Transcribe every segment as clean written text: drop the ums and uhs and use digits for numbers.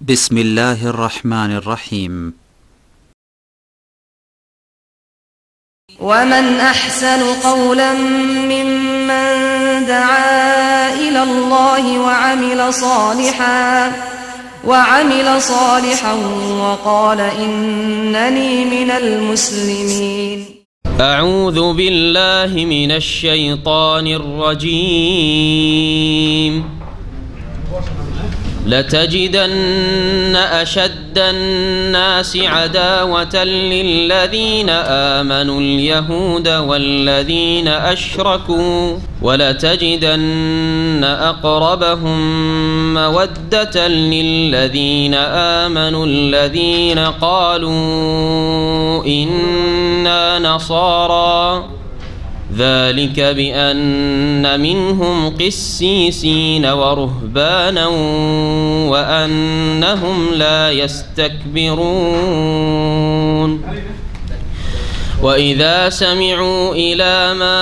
بسم الله الرحمن الرحيم. ومن أحسن قولا ممن دعا إلى الله وعمل صالحا وقال إنني من المسلمين. أعوذ بالله من الشيطان الرجيم. لتجدن أشد الناس عداوة للذين آمنوا اليهود والذين أشركوا ولتجدن أقربهم مودة للذين آمنوا الذين قالوا إنا نصارى ذلك بأن منهم قسيسين ورهبانا وأنهم لا يستكبرون. وإذا سمعوا إلى ما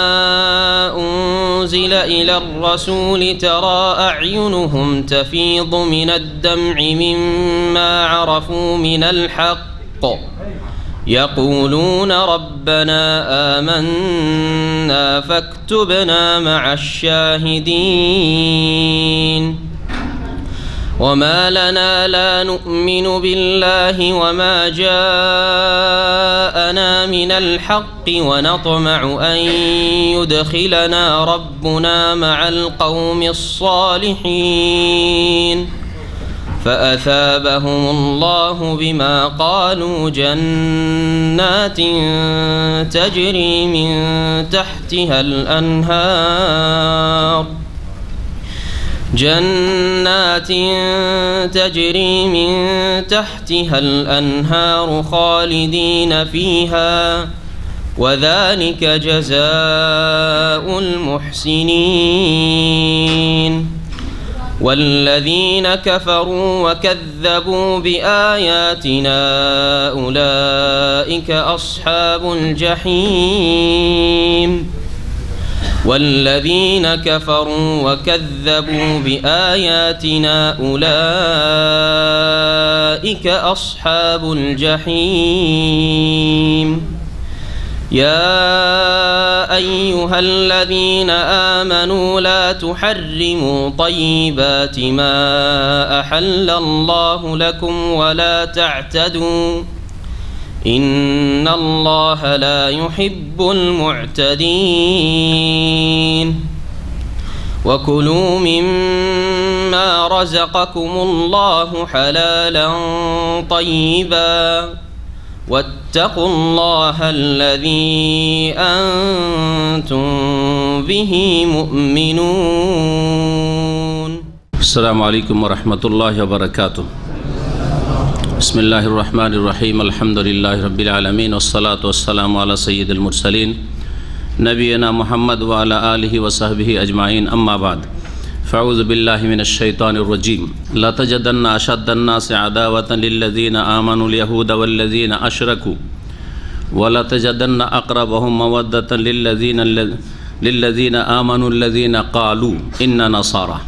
أنزل إلى الرسول ترى أعينهم تفيض من الدمع مما عرفوا من الحق يقولون ربنا آمنا فاكتبنا مع الشاهدين. وما لنا لا نؤمن بالله وما جاءنا من الحق ونطمع أن يدخلنا ربنا مع القوم الصالحين فأثابهم الله بما قالوا جنات تجري من تحتها الأنهار خالدين فيها وذلك جزاء المحسنين. والذين كفروا وكذبوا بآياتنا أولئك أصحاب الجحيم. والذين كفروا وكذبوا بآياتنا أولئك أصحاب الجحيم. يا أيها الذين آمنوا لا تحرموا طيبات ما أحل الله لكم ولا تعتدوا إن الله لا يحب المعتدين. وكلوا مما رزقكم الله حلالا طيبا واتقوا الله الذي أنتم به مؤمنون. السلام عليكم ورحمة الله وبركاته. بسم الله الرحمن الرحيم. الحمد لله رب العالمين والصلاة والسلام على سيد المرسلين نبينا محمد وعلى آله وصحبه أجمعين. أما بعد فأعوذ بالله من الشيطان الرجيم. لتجدن أشد الناس عداوة للذين آمنوا اليهود والذين أشركوا ولتجدن أقربهم مودة للذين آمنوا الذين قالوا إنا نصارى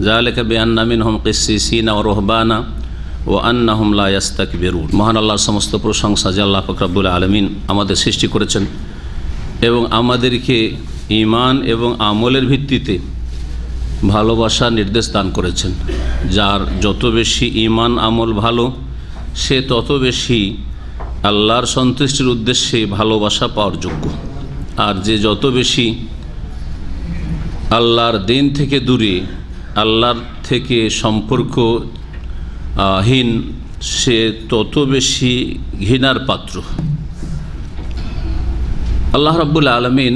ذلك بأن منهم قسيسين ورهبانا وأنهم لا يستكبرون. মহান আল্লাহর সমস্ত প্রশংসা যে আল্লাহ পাক রব্বুল আলামিন আমাদের সৃষ্টি করেছেন এবং আমাদেরকে ঈমান এবং আমলের ভিত্তিতে ভালোবাসার নির্দেশ দান করেছেন। যার যত বেশি ঈমান আমল ভালো সে তত বেশি আল্লাহর সন্তুষ্টির উদ্দেশ্যে ভালোবাসা পাওয়ার যোগ্য। আর যে যত বেশি আল্লাহর দিন থেকে দূরে আল্লাহর থেকে সম্পর্কহীন সে তত বেশি ঘৃণার পাত্র। আল্লাহ রাব্বুল আলামিন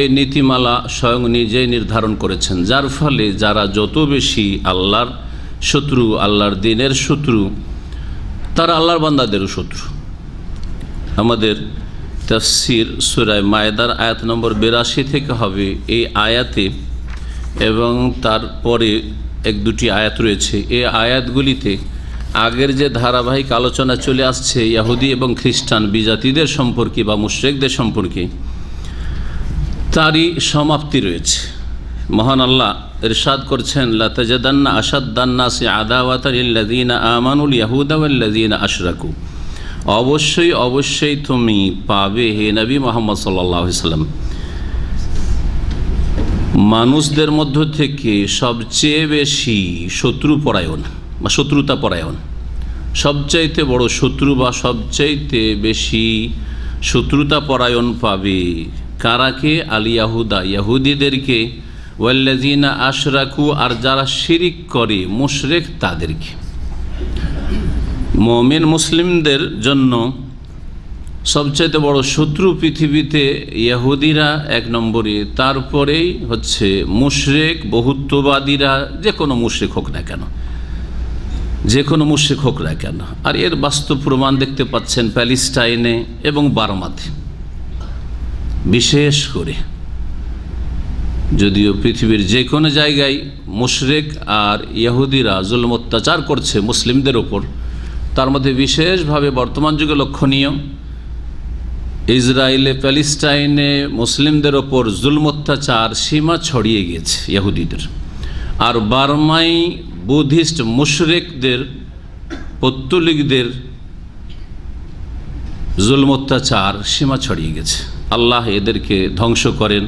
এই নীতিমালা স্বয়ং নিজেই নির্ধারণ করেছেন, যার ফলে যারা যত বেশি আল্লাহর শত্রু, আল্লাহর দ্বীনের শত্রু, তারা আল্লাহর বান্দাদেরও শত্রু। আমাদের তাফসীর সূরা মায়েদার আয়াত নম্বর 82 থেকে হবে এই আয়াতে, এবং তারপরে এক দুটি আয়াত রয়েছে। এই আয়াতগুলিতে আগের যে ধারাবাহিক আলোচনা চলে আসছে ইহুদি এবং খ্রিস্টান বিজাতিদের সম্পর্কে বা মুশরিকদের সম্পর্কে, তারই সমাপ্তি রয়েছে। মহান আল্লাহ ইরশাদ করছেন, লা তাজিদান্না আশাদ্দান নাসি আদাওয়াতান লিল্লাযীনা আমানুল ইয়াহুদা ওয়াল্লাযীনা আশরাকু। অবশ্যই অবশ্যই তুমি পাবে হে নবী মুহাম্মদ সাল্লাল্লাহু আলাইহি ওয়াসাল্লাম, মানুষদের মধ্য থেকে সবচেয়ে বেশি শত্রুপরায়ণ বা শত্রুতাপরায়ণ, সবচাইতে বড় শত্রু বা সবচাইতে বেশি শত্রুতাপরায়ণ পাবে কারাকে? আল ইয়াহুদা, ইয়াহুদিদেরকে, ওয়াল্লাযীনা আশরাকু, আর যারা শিরিক করে মুশরিক তাদেরকে। মুমিন মুসলিমদের জন্য সবচাইতে বড় শত্রু পৃথিবীতে ইহুদিরা এক নম্বরে, তারপরেই হচ্ছে মুশরিক বহুত্ববাদীরা, যে কোনো মুশরিক হোক না কেন, যে কোনো মুশরিক হোক না কেন। আর এর বাস্তব প্রমাণ দেখতে পাচ্ছেন প্যালেস্টাইনে এবং বার্মাতে বিশেষ করে। যদিও পৃথিবীর যে কোনো জায়গায় মুশরিক আর ইহুদিরা জুলম অত্যাচার করছে মুসলিমদের ওপর, তার মধ্যে বিশেষভাবে বর্তমান যুগে লক্ষণীয় ইসরায়েলে প্যালেস্টাইনে মুসলিমদের ওপর জুলম অত্যাচার সীমা ছড়িয়ে গিয়েছে ইহুদিদের। আর বার্মায় বুদ্ধিস্ট মুশরিকদের, পত্তলিকদের জুলম অত্যাচার সীমা ছড়িয়ে গেছে। আল্লাহ এদেরকে ধ্বংস করেন,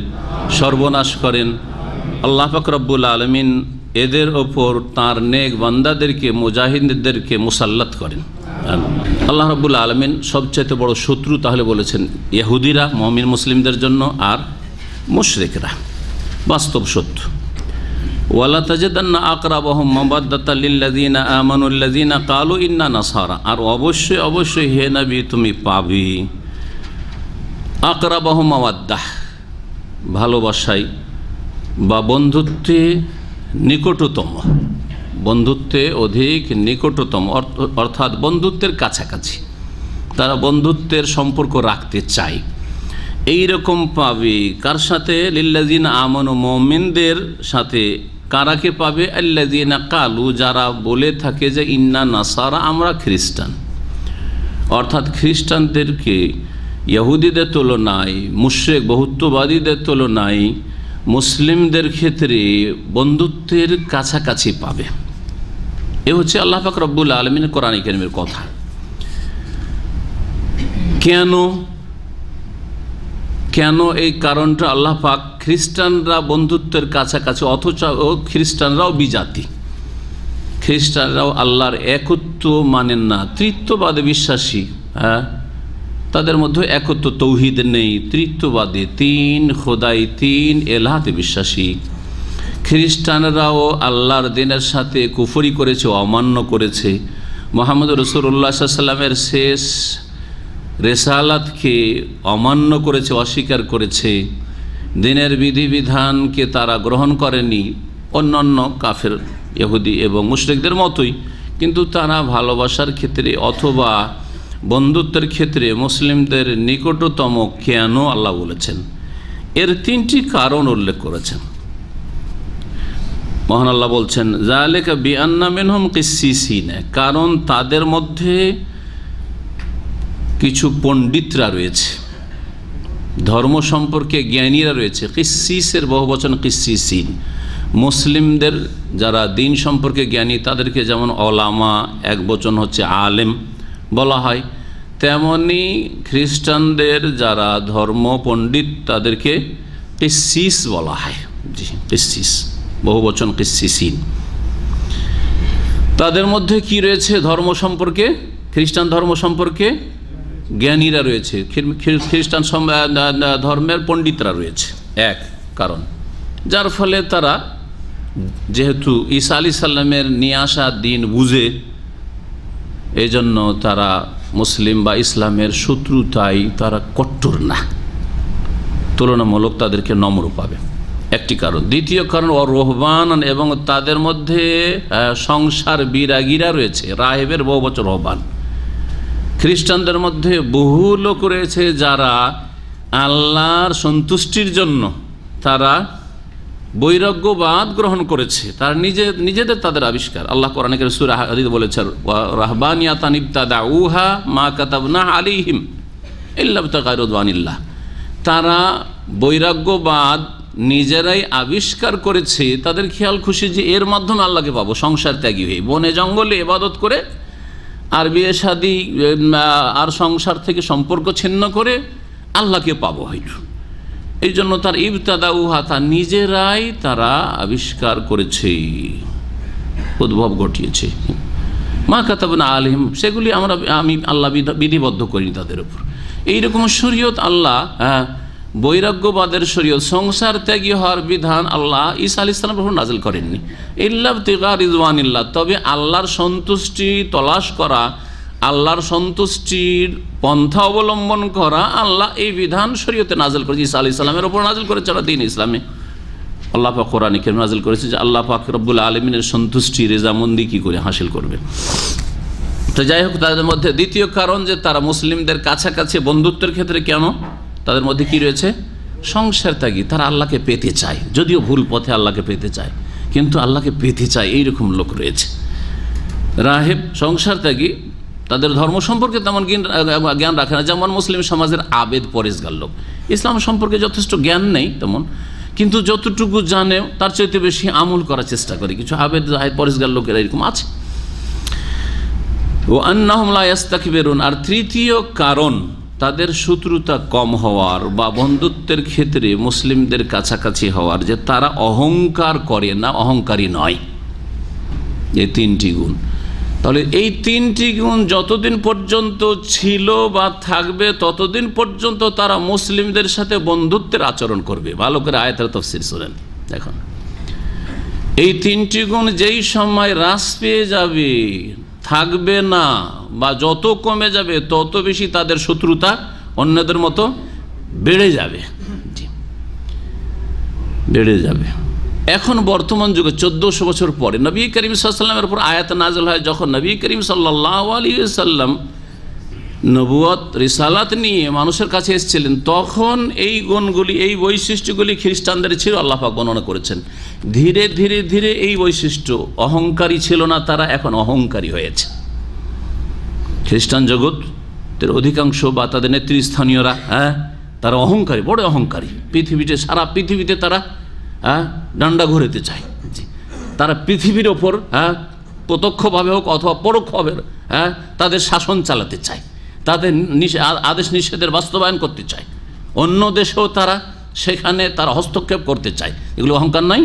সর্বনাশ করেন। আল্লাহ পাক রব্বুল আলামিন এদের ওপর তাঁর নেক বান্দাদেরকে, মুজাহিদদেরকে মুসাল্লাত করেন। আল্লাহ রাব্বুল আলামিন সবচেয়ে বড় শত্রু তাহলে বলেছেন ইহুদিরা মুমিন মুসলিমদের জন্য, আর মুশরিকরা বাস্তব সত্য। ওয়ালা তাজিদান্না আকরাবাহুম মাওয়াদ্দাতাল লিল্লাযীনা আমানুল্লাযীনা ক্বালু ইন্না নাসারা। আর অবশ্যই অবশ্যই হে নবী তুমি পাবে আকরাবাহুম মাওয়াদ্দাহ, ভালোবাসায় বা বন্ধুত্বে নিকটতম, বন্ধুত্বে অধিক নিকটতম, অর্থাৎ বন্ধুত্বের কাছাকাছি, তারা বন্ধুত্বের সম্পর্ক রাখতে চায়। এই রকম পাবে কার সাথে? লিল্লাযীনা আমানু, মুমিনদের সাথে। কারাকে পাবে? আল্লাযীনা ক্বালু, যারা বলে থাকে যে ইন্না নাসারা, আমরা খ্রিস্টান। অর্থাৎ খ্রিস্টানদেরকে ইহুদিদের তুলনায়, মুশরিক বহুত্ববাদীদের তুলনায় মুসলিমদের ক্ষেত্রে বন্ধুত্বের কাছাকাছি পাবে। এ হচ্ছে আল্লাহ পাক রব্বুল আলামিনের কোরআন কারীমের কথা। কেন এই কারণটা আল্লাহ পাক, খ্রিস্টানরা বন্ধুত্বের কাছাকাছি, অথচ খ্রিস্টানরাও বিজাতি, খ্রিস্টানরাও আল্লাহর একত্ব মানেন না, তৃত্ববাদে বিশ্বাসী। হ্যাঁ, তাদের মধ্যে একত্ব তৌহিদ নেই, তৃত্ববাদে তিন খোদাই, তিন এলাহাতে বিশ্বাসী। খ্রিস্টানরাও আল্লাহর দিনের সাথে কুফরি করেছে, অমান্য করেছে। মুহাম্মদ রাসূলুল্লাহ সাল্লাল্লাহু আলাইহি ওয়াসাল্লামের শেষ রেসালাতকে অমান্য করেছে, অস্বীকার করেছে। দিনের বিধিবিধানকে তারা গ্রহণ করেনি, অন্যান্য কাফের ইহুদি এবং মুশরিকদের মতোই। কিন্তু তারা ভালোবাসার ক্ষেত্রে অথবা বন্ধুত্বের ক্ষেত্রে মুসলিমদের নিকটতম কেন আল্লাহ বলেছেন, এর তিনটি কারণ উল্লেখ করেছেন। মহান আল্লাহ বলছেন, যালিকা বিআন্না মিনহুম কিসসিসিন, কারণ তাদের মধ্যে কিছু পণ্ডিতরা রয়েছে, ধর্ম সম্পর্কে জ্ঞানীরা রয়েছে। কিসসিসের বহুবচন কিসসিসিন, মুসলিমদের যারা দিন সম্পর্কে জ্ঞানী তাদেরকে যেমন ওলামা, এক বচন হচ্ছে আলেম বলা হয়, তেমনি খ্রিস্টানদের যারা ধর্ম পণ্ডিত তাদেরকে কিসসিস বলা হয়। জি, কিসসিস বহুবচন কিসসিসিন। তাদের মধ্যে কি রয়েছে? ধর্ম সম্পর্কে, খ্রিস্টান ধর্ম সম্পর্কে জ্ঞানীরা রয়েছে, খ্রিস্টান ধর্মের পণ্ডিতরা রয়েছে। এক কারণ, যার ফলে তারা যেহেতু ঈসা আলাইহিস সালামের নিয়ে আসা দিন বুঝে, এই জন্য তারা মুসলিম বা ইসলামের শত্রুতায় তারা কট্টর না, তুলনামূলক তাদেরকে নম্র পাবে, একটি কারণ। দ্বিতীয় কারণ, রহবান, এবং তাদের মধ্যে সংসার বিরাগীরা রয়েছে। রাহেবের বহুবচন রহবান। খ্রিস্টানদের মধ্যে বহু লোক রয়েছে যারা আল্লাহর সন্তুষ্টির জন্য তারা বৈরাগ্যবাদ গ্রহণ করেছে, তারা নিজেদের তাদের আবিষ্কার। আল্লাহ কোরআনে সূরা হাদীদ বলেছেন, রাহবানিয়াতান ইবতাদাউহা মা কাতাবনা আলাইহিম ইল্লা ইবতিগা রিদওয়ানিল্লাহ। তারা বৈরাগ্যবাদ নিজেরাই আবিষ্কার করেছে, তাদের খেয়াল খুশি যে এর মাধ্যমে আল্লাহকে পাবো, সংসার ত্যাগী হয়ে বনে জঙ্গলে ইবাদত করে আর বিয়ে শাদী আর সংসার থেকে সম্পর্ক ছিন্ন করে আল্লাহকে পাবো হয়তো। এই জন্য তার ইবতাদাউহা, তার নিজেরাই তারা আবিষ্কার করেছে, উদ্ভব ঘটিয়েছে। মা কাতাবনা আলিহিম, সেগুলি আমি আল্লাহ বিধিবদ্ধ করিনি তাদের উপর। এইরকম শরীয়ত আল্লাহ, বৈরাগ্যবাদের শরীয়ত, সংসার ত্যাগী হওয়ার বিধান আল্লাহ ঈসা আলাইহিস সালামের উপর নাযিল করেননি। ইল্লা ইবতিগা রিজওয়ানিল্লাহ, তবে আল্লাহর সন্তুষ্টি তলাশ করা, আল্লাহর সন্তুষ্টির পন্থা অবলম্বন করা, আল্লাহ এই বিধান শরীয়তে নাযিল করেছে, ঈসা আলাইহিস সালামের উপর নাযিল করেছে দ্বীন ইসলামে। আল্লাহ পাক কোরআনে কারীমে নাযিল করেছে যে আল্লাহ পাক রব্বুল আলামিনের সন্তুষ্টি, রেজামন্দি কি করে হাসিল করবে। তো যাই হোক, তাদের মধ্যে দ্বিতীয় কারণ যে তারা মুসলিমদের কাছাকাছি বন্ধুত্বের ক্ষেত্রে কেন তাদের মধ্যে কি রয়েছে, সংসার ত্যাগী। তারা আল্লাহকে পেতে চায়, যদিও ভুল পথে আল্লাহকে পেতে চায়, কিন্তু আল্লাহকে পেতে চায়, এইরকম লোক রয়েছে। রাহেব, সংসার ত্যাগী, তাদের ধর্ম সম্পর্কে তেমন জ্ঞান রাখে না, যেমন মুসলিম সমাজের আবেদ পরেশগার লোক। ইসলাম সম্পর্কে যথেষ্ট জ্ঞান নেই তেমন, কিন্তু যতটুকু জানে তার চাইতে বেশি আমল করার চেষ্টা করে। কিছু আবেদ পরেশগার লোকেরা এরকম আছে। ও আন্নাহুম লা ইস্তাকবিরুন, আর তৃতীয় কারণ তাদের শত্রুতা কম হওয়ার বা বন্ধুত্বের ক্ষেত্রে মুসলিমদের কাছাকাছি হওয়ার, যে তারা অহংকার করে না, অহংকারী নয়। এই তিনটি গুণ, তাহলে এই তিনটি গুণ যতদিন পর্যন্ত ছিল বা থাকবে ততদিন পর্যন্ত তারা মুসলিমদের সাথে বন্ধুত্বের আচরণ করবে। ভালো করে আয়াতের তাফসীর শুনেন, দেখুন এই তিনটি গুণ যেই সময় হ্রাস পেয়ে যাবে, থাকবে না, বা যত কমে যাবে তত বেশি তাদের শত্রুতা অন্যদের মতো বেড়ে যাবে, বেড়ে যাবে। এখন বর্তমান যুগে 1400 বছর পরে নবী করিম সাল্লাল্লাহু আলাইহি ওয়াসাল্লামের উপর আয়াত নাযিল হয়, যখন নবী করিম সাল্লাল্লাহু আলাইহি ওয়াসাল্লাম নবুয়ত রিসালাত নিয়ে মানুষের কাছে এসেছিলেন, তখন এই গুণগুলি, এই বৈশিষ্ট্যগুলি খ্রিস্টানদের ছিল। আল্লাহ পাক বর্ণনা করেছেন ধীরে ধীরে ধীরে এই বৈশিষ্ট্য, অহংকারী ছিল না তারা, এখন অহংকারী হয়েছে। খ্রিস্টান জগতের অধিকাংশ বা তাদের নেতৃস্থানীয়রা, তারা অহংকারী, বড় অহংকারী। পৃথিবীতে, সারা পৃথিবীতে তারা ডান্ডা ঘুরাতে চায়। তারা পৃথিবীর ওপর প্রত্যক্ষভাবে হোক অথবা পরোক্ষভাবে তাদের শাসন চালাতে চায়, তাদের আদেশ নিষেধের বাস্তবায়ন করতে চায়। অন্য দেশেও তারা সেখানে তারা হস্তক্ষেপ করতে চায়। এগুলো অহংকার নয়?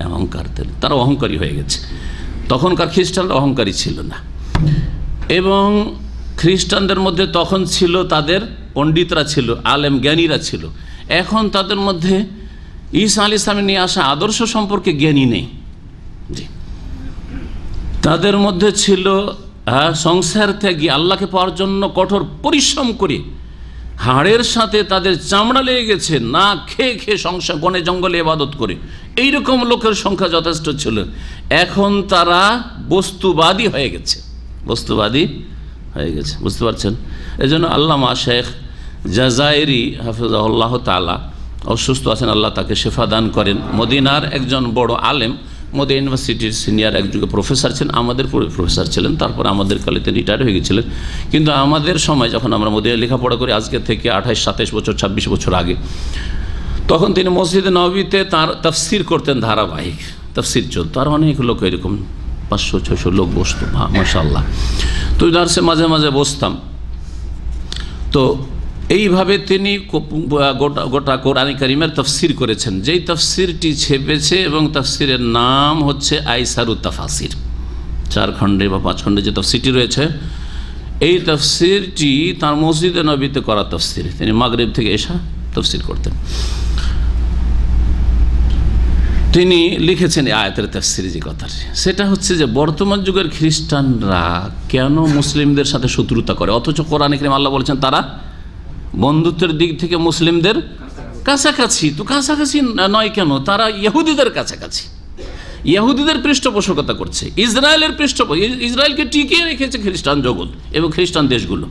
অহংকার। তারা অহংকারী হয়ে গেছে। তখনকার খ্রিস্টানরা অহংকারী ছিল না, এবং খ্রিস্টানদের মধ্যে তখন ছিল, তাদের পণ্ডিতরা ছিল, আলেম জ্ঞানীরা ছিল। এখন তাদের মধ্যে ঈসা আলাইহিস সালাম নিয়ে আসা আদর্শ সম্পর্কে জ্ঞানী নেই। জি, তাদের মধ্যে ছিল সংসার ত্যাগী, আল্লাহকে পাওয়ার জন্য কঠোর পরিশ্রম করে হাড়ের সাথে তাদের চামড়া লেগে গেছে, না খেয়ে খেয়ে সংসার বনে জঙ্গলে ইবাদত করে, এইরকম লোকের সংখ্যা যথেষ্ট ছিল। এখন তারা বস্তুবাদী হয়ে গেছে, বস্তুবাদী হয়ে গেছে, বুঝতে পারছেন? এই জন্য আল্লামা শেখ জাজাইরি হাফিজাহুল্লাহ তাআলা অসুস্থ আছেন, আল্লাহ তাকে শেফা দান করেন। মদিনার একজন বড় আলেম, মদিনা ইউনিভার্সিটির সিনিয়র এক যুগে প্রফেসর ছিলেন, আমাদের প্রফেসর ছিলেন, তারপর আমাদের কালেতে রিটায়ার হয়ে গেছিলেন। কিন্তু আমাদের সময় যখন আমরা মদিনায় লেখাপড়া করি, আজকে থেকে 28-27 বছর 26 বছর আগে, তখন তিনি মসজিদে নববীতে তার তাফসির করতেন, ধারাবাহিক তাফসির চলত। আর অনেক লোক, এরকম 500-600 লোক বসতো, মাশাআল্লাহ। তো দার্সে মাঝে মাঝে বসতাম। তো এইভাবে তিনি গোটা কোরআন কারীমের তাফসির করেছেন, যেই তাফসিরটি ছেপেছে, এবং তাফসিরের নাম হচ্ছে আইসারুত তাফাসির। 4 খণ্ডে বা 5 খণ্ডে যে তাফসিরটি রয়েছে, এই তাফসিরটি তার মসজিদে নবীতে করা তাফসির। তিনি মাগরিব থেকে এশা তাফসির করতেন। তিনি লিখেছেন এই আয়াতের তাফসিরে যে কথাটি, সেটা হচ্ছে যে বর্তমান যুগের খ্রিস্টানরা কেন মুসলিমদের সাথে শত্রুতা করে, অথচ কোরআনে কারীমে আল্লাহ বলেছেন তারা বন্ধুত্বের দিক থেকে মুসলিমদের কাছাকাছি। তো কাছাকাছি নয় কেন? তারা ইহুদিদের কাছাকাছি, ইহুদিদের পৃষ্ঠপোষকতা করছে, ইসরায়েলের ইসরায়েলকে টিকিয়ে রেখেছে খ্রিস্টান জগৎ এবং খ্রিস্টান দেশগুলো।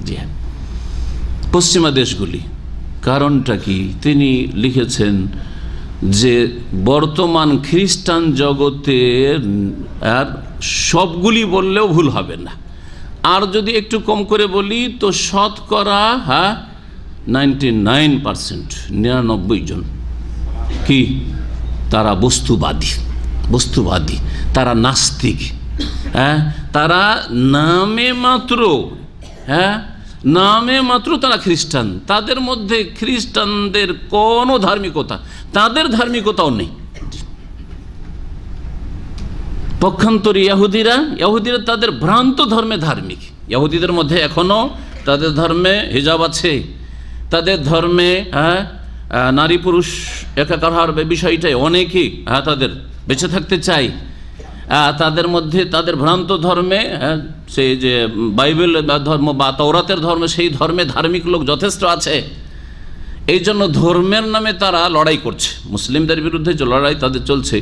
জি হ্যাঁ, পশ্চিমা দেশগুলি। কারণটা কি? তিনি লিখেছেন যে বর্তমান খ্রিস্টান জগতের আর সবগুলি বললেও ভুল হবে না, আর যদি একটু কম করে বলি তো শতকরা 99%, 99 জন কি? তারা বস্তুবাদী, তারা নাস্তিক। হ্যাঁ, তারা নামে মাত্র তারা খ্রিস্টান। তাদের মধ্যে খ্রিস্টানদের কোনো ধার্মিকতা, তাদের ধার্মিকতাও নেই। পক্ষান্তরে ইহুদিরা তাদের ভ্রান্ত ধর্মে ধার্মিক। ইহুদিদের মধ্যে এখনো তাদের ধর্মে হিজাব আছে, তাদের ধর্মে নারী পুরুষ একাকার হওয়ার বিষয়টাই অনেকেই তাদের বেঁচে থাকতে চায়। তাদের মধ্যে তাদের ভ্রান্ত ধর্মে সেই যে বাইবেল ধর্ম বা তওরাতের ধর্ম, সেই ধর্মে ধার্মিক লোক যথেষ্ট আছে। এই জন্য ধর্মের নামে তারা লড়াই করছে, মুসলিমদের বিরুদ্ধে যে লড়াই তাদের চলছে,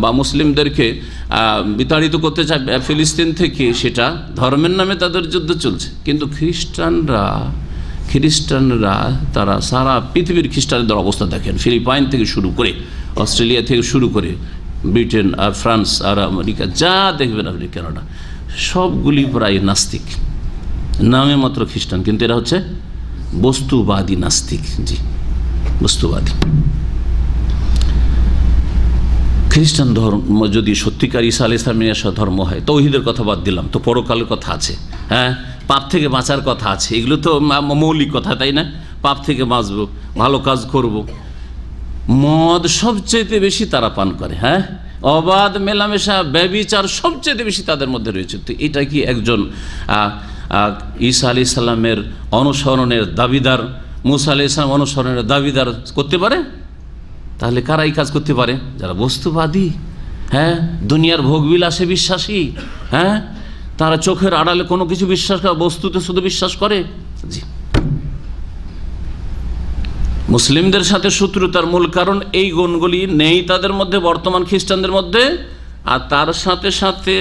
বা মুসলিমদেরকে বিতাড়িত করতে চায় ফিলিস্তিন থেকে, সেটা ধর্মের নামে তাদের যুদ্ধ চলছে। কিন্তু খ্রিস্টানরা তারা সারা পৃথিবীর খ্রিস্টানদের অবস্থা দেখেন, ফিলিপাইন থেকে শুরু করে, অস্ট্রেলিয়া থেকে শুরু করে, ব্রিটেন আর ফ্রান্স আর আমেরিকা, যা দেখবেন আপনি, কানাডা, সবগুলি প্রায় নাস্তিক, নামে মাত্র খ্রিস্টান, কিন্তু এরা হচ্ছে বস্তুবাদী নাস্তিক। জি, বস্তুবাদী। খ্রিস্টান ধর্ম যদি সত্যিকার ঈসা আলাইহিস সালামের ধর্ম হয়, তৌহিদের কথা বাদ দিলাম, তো পরকালের কথা আছে, হ্যাঁ, পাপ থেকে বাঁচার কথা আছে, এগুলো তো মৌলিক কথা, তাই না? পাপ থেকে বাঁচবো, ভালো কাজ করব। মদ সবচেয়ে বেশি তারা পান করে, হ্যাঁ, অবাধ মেলামেশা, ব্যভিচার সবচেয়ে বেশি তাদের মধ্যে রয়েছে। তো এটা কি একজন ঈসা আলাইহিস সালামের অনুসরণের দাবিদার, মুসা আলাইহিস সালাম অনুসরণের দাবিদার করতে পারে? তাহলে কারা এই কাজ করতে পারে? যারা বস্তুবাদী, হ্যাঁ, দুনিয়ার ভোগবিলাসে বিশ্বাসী, হ্যাঁ, তারা চোখের আড়ালে কোনো কিছু বিশ্বাস করে, বস্তুতে শুধু বিশ্বাস করে। জি, মুসলিমদের সাথে শত্রুতার মূল কারণ এই গুণগুলি নেই তাদের মধ্যে, বর্তমান খ্রিস্টানদের মধ্যে, আর তার সাথে সাথে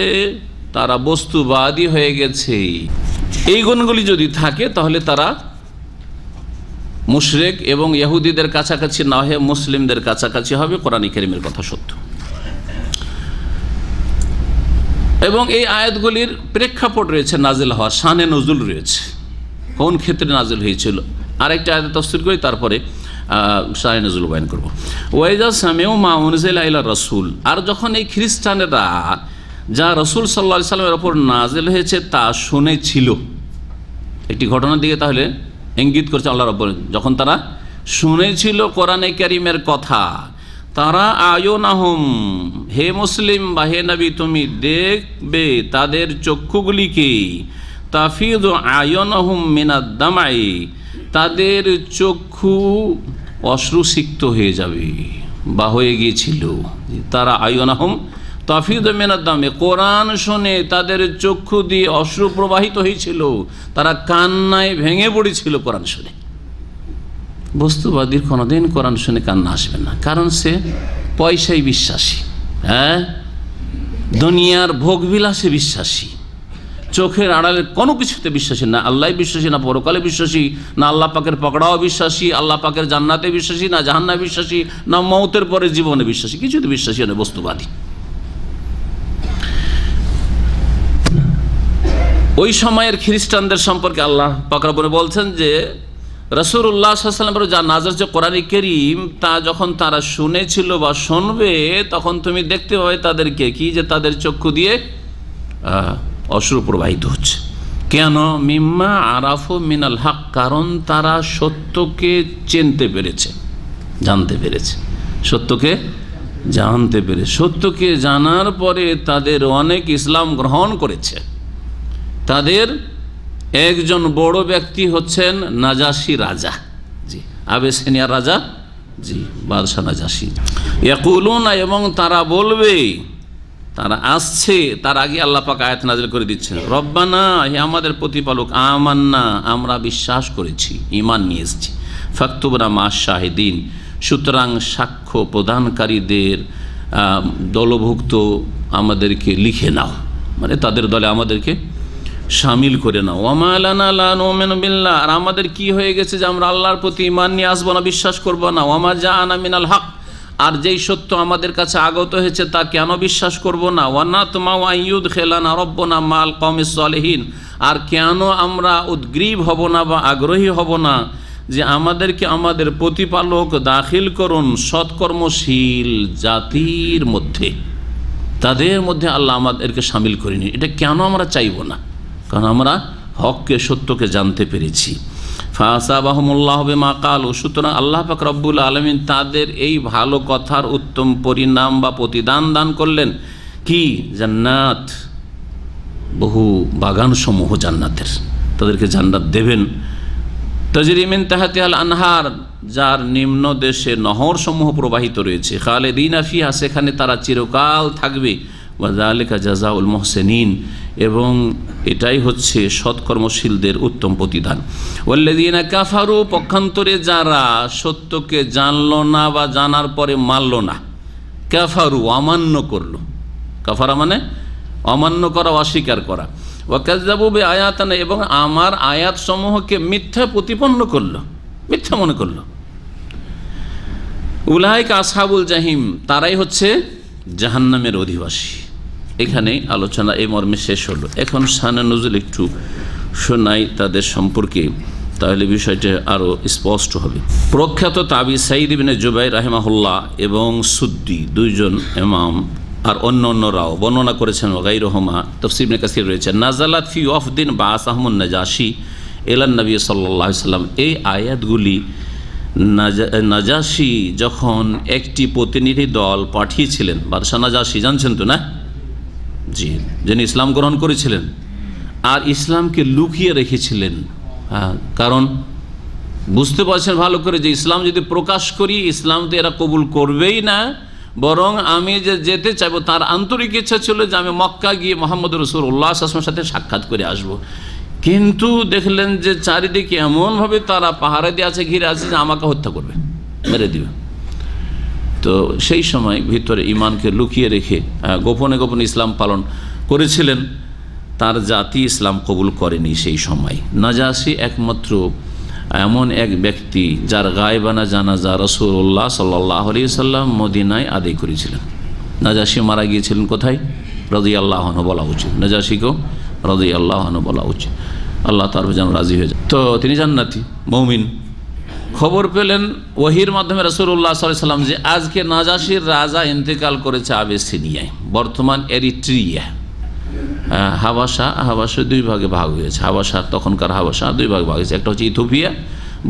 তারা বস্তুবাদী হয়ে গেছে। এই গুণগুলি যদি থাকে তাহলে তারা মুশরিক এবং ইহুদিদের কাছাকাছি না হয়ে মুসলিমদের কাছাকাছি হবে। কোরআন কারীমের কথা সত্য। এবং এই আয়াতগুলির প্রেক্ষাপট রয়েছে নাজিল হওয়ার, শানে নজুল রয়েছে, কোন ক্ষেত্রে নাজিল হয়েছিল। আরেকটা আয়াত তাফসীর করি, তারপরে শানে নজুল বয়ান করব। ওয়াইজা সামিউ মা উনজিলা ইলা রাসূল, আর যখন এই খ্রিস্টানেরা যা রাসূল সাল্লাল্লাহু আলাইহি সাল্লামের উপর নাজিল হয়েছে তা শুনেছিল, একটি ঘটনার দিকে তাহলে ইঙ্গিত করছে আল্লাহ রাব্বুল। যখন তারা শুনেছিল কোরআনে কারীমের কথা, তারা আয়ুনাহুম, হে মুসলিম বা হে নবী তুমি দেখবে তাদের চক্ষুগুলিকে, তাফিদু আয়ুনাহুম মিনাদ দামাই, তাদের চক্ষু অশ্রুসিক্ত হয়ে যাবে বা হয়ে গিয়েছিল। তারা আয়ুনাহুম তাফিদু মিনাদ দামে, কোরআন শুনে তাদের চক্ষু দিয়ে অশ্রু প্রবাহিত হয়েছিল, তারা কান্নায় ভেঙে পড়েছিল কোরআন শুনে। বস্তুবাদীর কোনোদিন কোরআন শুনে কান্না আসবে না, কারণ সে পয়সায় বিশ্বাসী, হ্যাঁ, দুনিয়ার ভোগবিলাসে বিশ্বাসী, চোখের আড়ালে কোনো কিছুতে বিশ্বাসী না। আল্লাহ বিশ্বাসী, না পরকালে বিশ্বাসী, না আল্লাহ পাকের পকড়াও বিশ্বাসী, আল্লাহ পাকের জান্নাতে বিশ্বাসী, না জাহান্নামে বিশ্বাসী, না মওতের পরে জীবনে বিশ্বাসী, কিছুতে বিশ্বাসী না, বস্তুবাদী। ওই সময়ের খ্রিস্টানদের সম্পর্কে আল্লাহ পাক রব্বুল বলছেন যে রাসূলুল্লাহ সাল্লাল্লাহু আলাইহি ওয়াসাল্লামের যা নাযিল হয়েছে কোরআনে কারীম, তা যখন তারা শুনেছিল বা শুনবে, তখন তুমি দেখতে পাবে তাদেরকে কি, যে তাদের চক্ষু দিয়ে অশ্রু প্রবাহিত হচ্ছে। কেন? মিম্মা আরাফু মিনাল হক, কারণ তারা সত্যকে চিনতে পেরেছে, জানতে পেরেছে, সত্যকে জানতে পেরেছে। সত্যকে জানার পরে তাদের অনেক ইসলাম গ্রহণ করেছে। তাদের একজন বড় ব্যক্তি হচ্ছেন নাজাশি রাজা, জি, আবেসিনিয়ার রাজা, জি, বাদশাহ নাজাশি। ইয়াকুলুনা, এবং তারা বলবে, তারা আসছে, তার আগে আল্লাহ পাক আয়াত নাযিল করে দিচ্ছেন, রব্বানা, হে আমাদের প্রতিপালক, আমান্না, আমরা বিশ্বাস করেছি, ঈমান নিয়ে এসেছি, ফাকতুবনা মা শাহিদিন, সুতরাং সাক্ষ্য প্রদানকারীদের দলভুক্ত আমাদেরকে লিখে নাও, মানে তাদের দলে আমাদেরকে শামিল করে নাও। ওয়ামা লানা লা নুমিনু বিল্লাহ, আর আমাদের কি হয়ে গেছে যে আমরা আল্লাহর প্রতি ঈমান নিয়ে আসবো না, বিশ্বাস করবো না। ওয়ামা জাআনা মিনাল হক, আর যেই সত্য আমাদের কাছে আগত হয়েছে তা কেন বিশ্বাস করব না। ওয়ানা তুমা ওয়াইয়ুদখিলানা রব্বুনা মাল কওমিস সালিহিন, আর কেন আমরা উদ্গ্রীব হব না বা আগ্রহী হব না যে আমাদেরকে আমাদের প্রতিপালক দাখিল করুন সৎকর্মশীল জাতির মধ্যে, তাদের মধ্যে আল্লাহ আমাদেরকে শামিল করিনি। এটা কেন আমরা চাইব না? কারণ আমরা হককে সত্যকে জানতে পেরেছি। ফাসাবাহুমুল্লাহ বিমা ক্বালু, সুতরাং আল্লাহ পাক রব্বুল আলামিন তাদের এই ভালো কথার উত্তম পরিণাম বা প্রতিদান দান করলেন। কি? জান্নাত, বহু বাগান সমূহ জান্নাতের, তাদেরকে জান্নাত দেবেন। তাজরি মিন তাহতিহাল আনহার, যার নিম্ন দেশে নহর সমূহ প্রবাহিত রয়েছে। খালিদিনা ফিহা, সেখানে তারা চিরকাল থাকবে। ওয়া যালিকা জাযাউল মুহসিনিন, এবং এটাই হচ্ছে সৎকর্মশীলদের উত্তম প্রতিদান। ওয়াল্লাযীনা কাফারু, পক্ষান্তরে যারা সত্যকে জানলো না বা জানার পরে মানল না, কাফারু অমান্য করলো, কাফারা মানে অমান্য করা, অস্বীকার করা। ওয়াকাযযাবু বিআয়াতিনা, এবং আমার আয়াত সমূহকে মিথ্যা প্রতিপন্ন করলো, মিথ্যা মনে করলো। উলাইকা আসহাবুল জাহিম, তারাই হচ্ছে জাহান্নামের অধিবাসী। এখানে আলোচনা এই মর্মে শেষ হলো। এখন শানে নজুল একটু শোনাই তাদের সম্পর্কে, তাহলে বিষয়টা আরও স্পষ্ট হবে। প্রখ্যাত তাবি সাঈদ ইবনে জুবাইর রাহিমাহুল্লাহ এবং সুদ্দি, দুইজন ইমাম আর অন্যান্যরাও বর্ণনা করেছেন। গায়রুহুমা, তাফসীর ইবনে কাসির রয়েছে, নাজালাত ফি ওয়াফদিন বাআসাহুমুন নাজাশী ইলান নবী সাল্লাল্লাহু আলাইহি ওয়াসাল্লাম। এই আয়াতগুলি নাজাশী যখন একটি প্রতিনিধি দল পাঠিয়েছিলেন, বাদশাহ নাজাশী জানছেন তো না? জি, যিনি ইসলাম গ্রহণ করেছিলেন আর ইসলামকে লুকিয়ে রেখেছিলেন। কারণ বুঝতে পারছেন ভালো করে যে ইসলাম যদি প্রকাশ করি, ইসলাম তো এরা কবুল করবেই না, বরং আমি যে যেতে চাইবো তার আন্তরিক ইচ্ছা ছিল যে আমি মক্কা গিয়ে মুহাম্মদ রাসূলুল্লাহ সাল্লাল্লাহু আলাইহি ওয়াসাল্লামের সাথে সাক্ষাৎ করে আসব। কিন্তু দেখলেন যে চারিদিকে এমনভাবে তারা পাহারা দিয়ে আছে, ঘিরে আছে, যে আমাকে হত্যা করবে, মেরে দিবে। তো সেই সময় ভিতরে ইমানকে লুকিয়ে রেখে গোপনে গোপনে ইসলাম পালন করেছিলেন। তার জাতি ইসলাম কবুল করেনি সেই সময়। নাজাশী একমাত্র এমন এক ব্যক্তি যার গায়বানা জানাজা রাসূলুল্লাহ সাল্লাল্লাহু আলাইহি ওয়াসাল্লাম মদিনায় আদায় করেছিলেন। নাজাশী মারা গিয়েছিলেন কোথায়? রাদিয়াল্লাহু আনহু বলা উচিত, নাজাশীকেও রাদিয়াল্লাহু আনহু বলা উচিত, আল্লাহ তাআলা যেন রাজি হয়ে যায়। তো তিনি জান্নাতি মুমিন। খবর পেলেন ওহির মাধ্যমে রাসূলুল্লাহ সাল্লাল্লাহু আলাইহি ওয়াসাল্লাম যে আজকে নাজাশীর রাজা ইন্তেকাল করেছে আবেসিনিয়ায়, বর্তমান এরিট্রিয়া। হাবাসা দুই ভাগে ভাগ হয়েছে। হাবাসা, তখনকার হাবাসা দুই ভাগে ভাগ হয়েছে, একটা হচ্ছে ইথিওপিয়া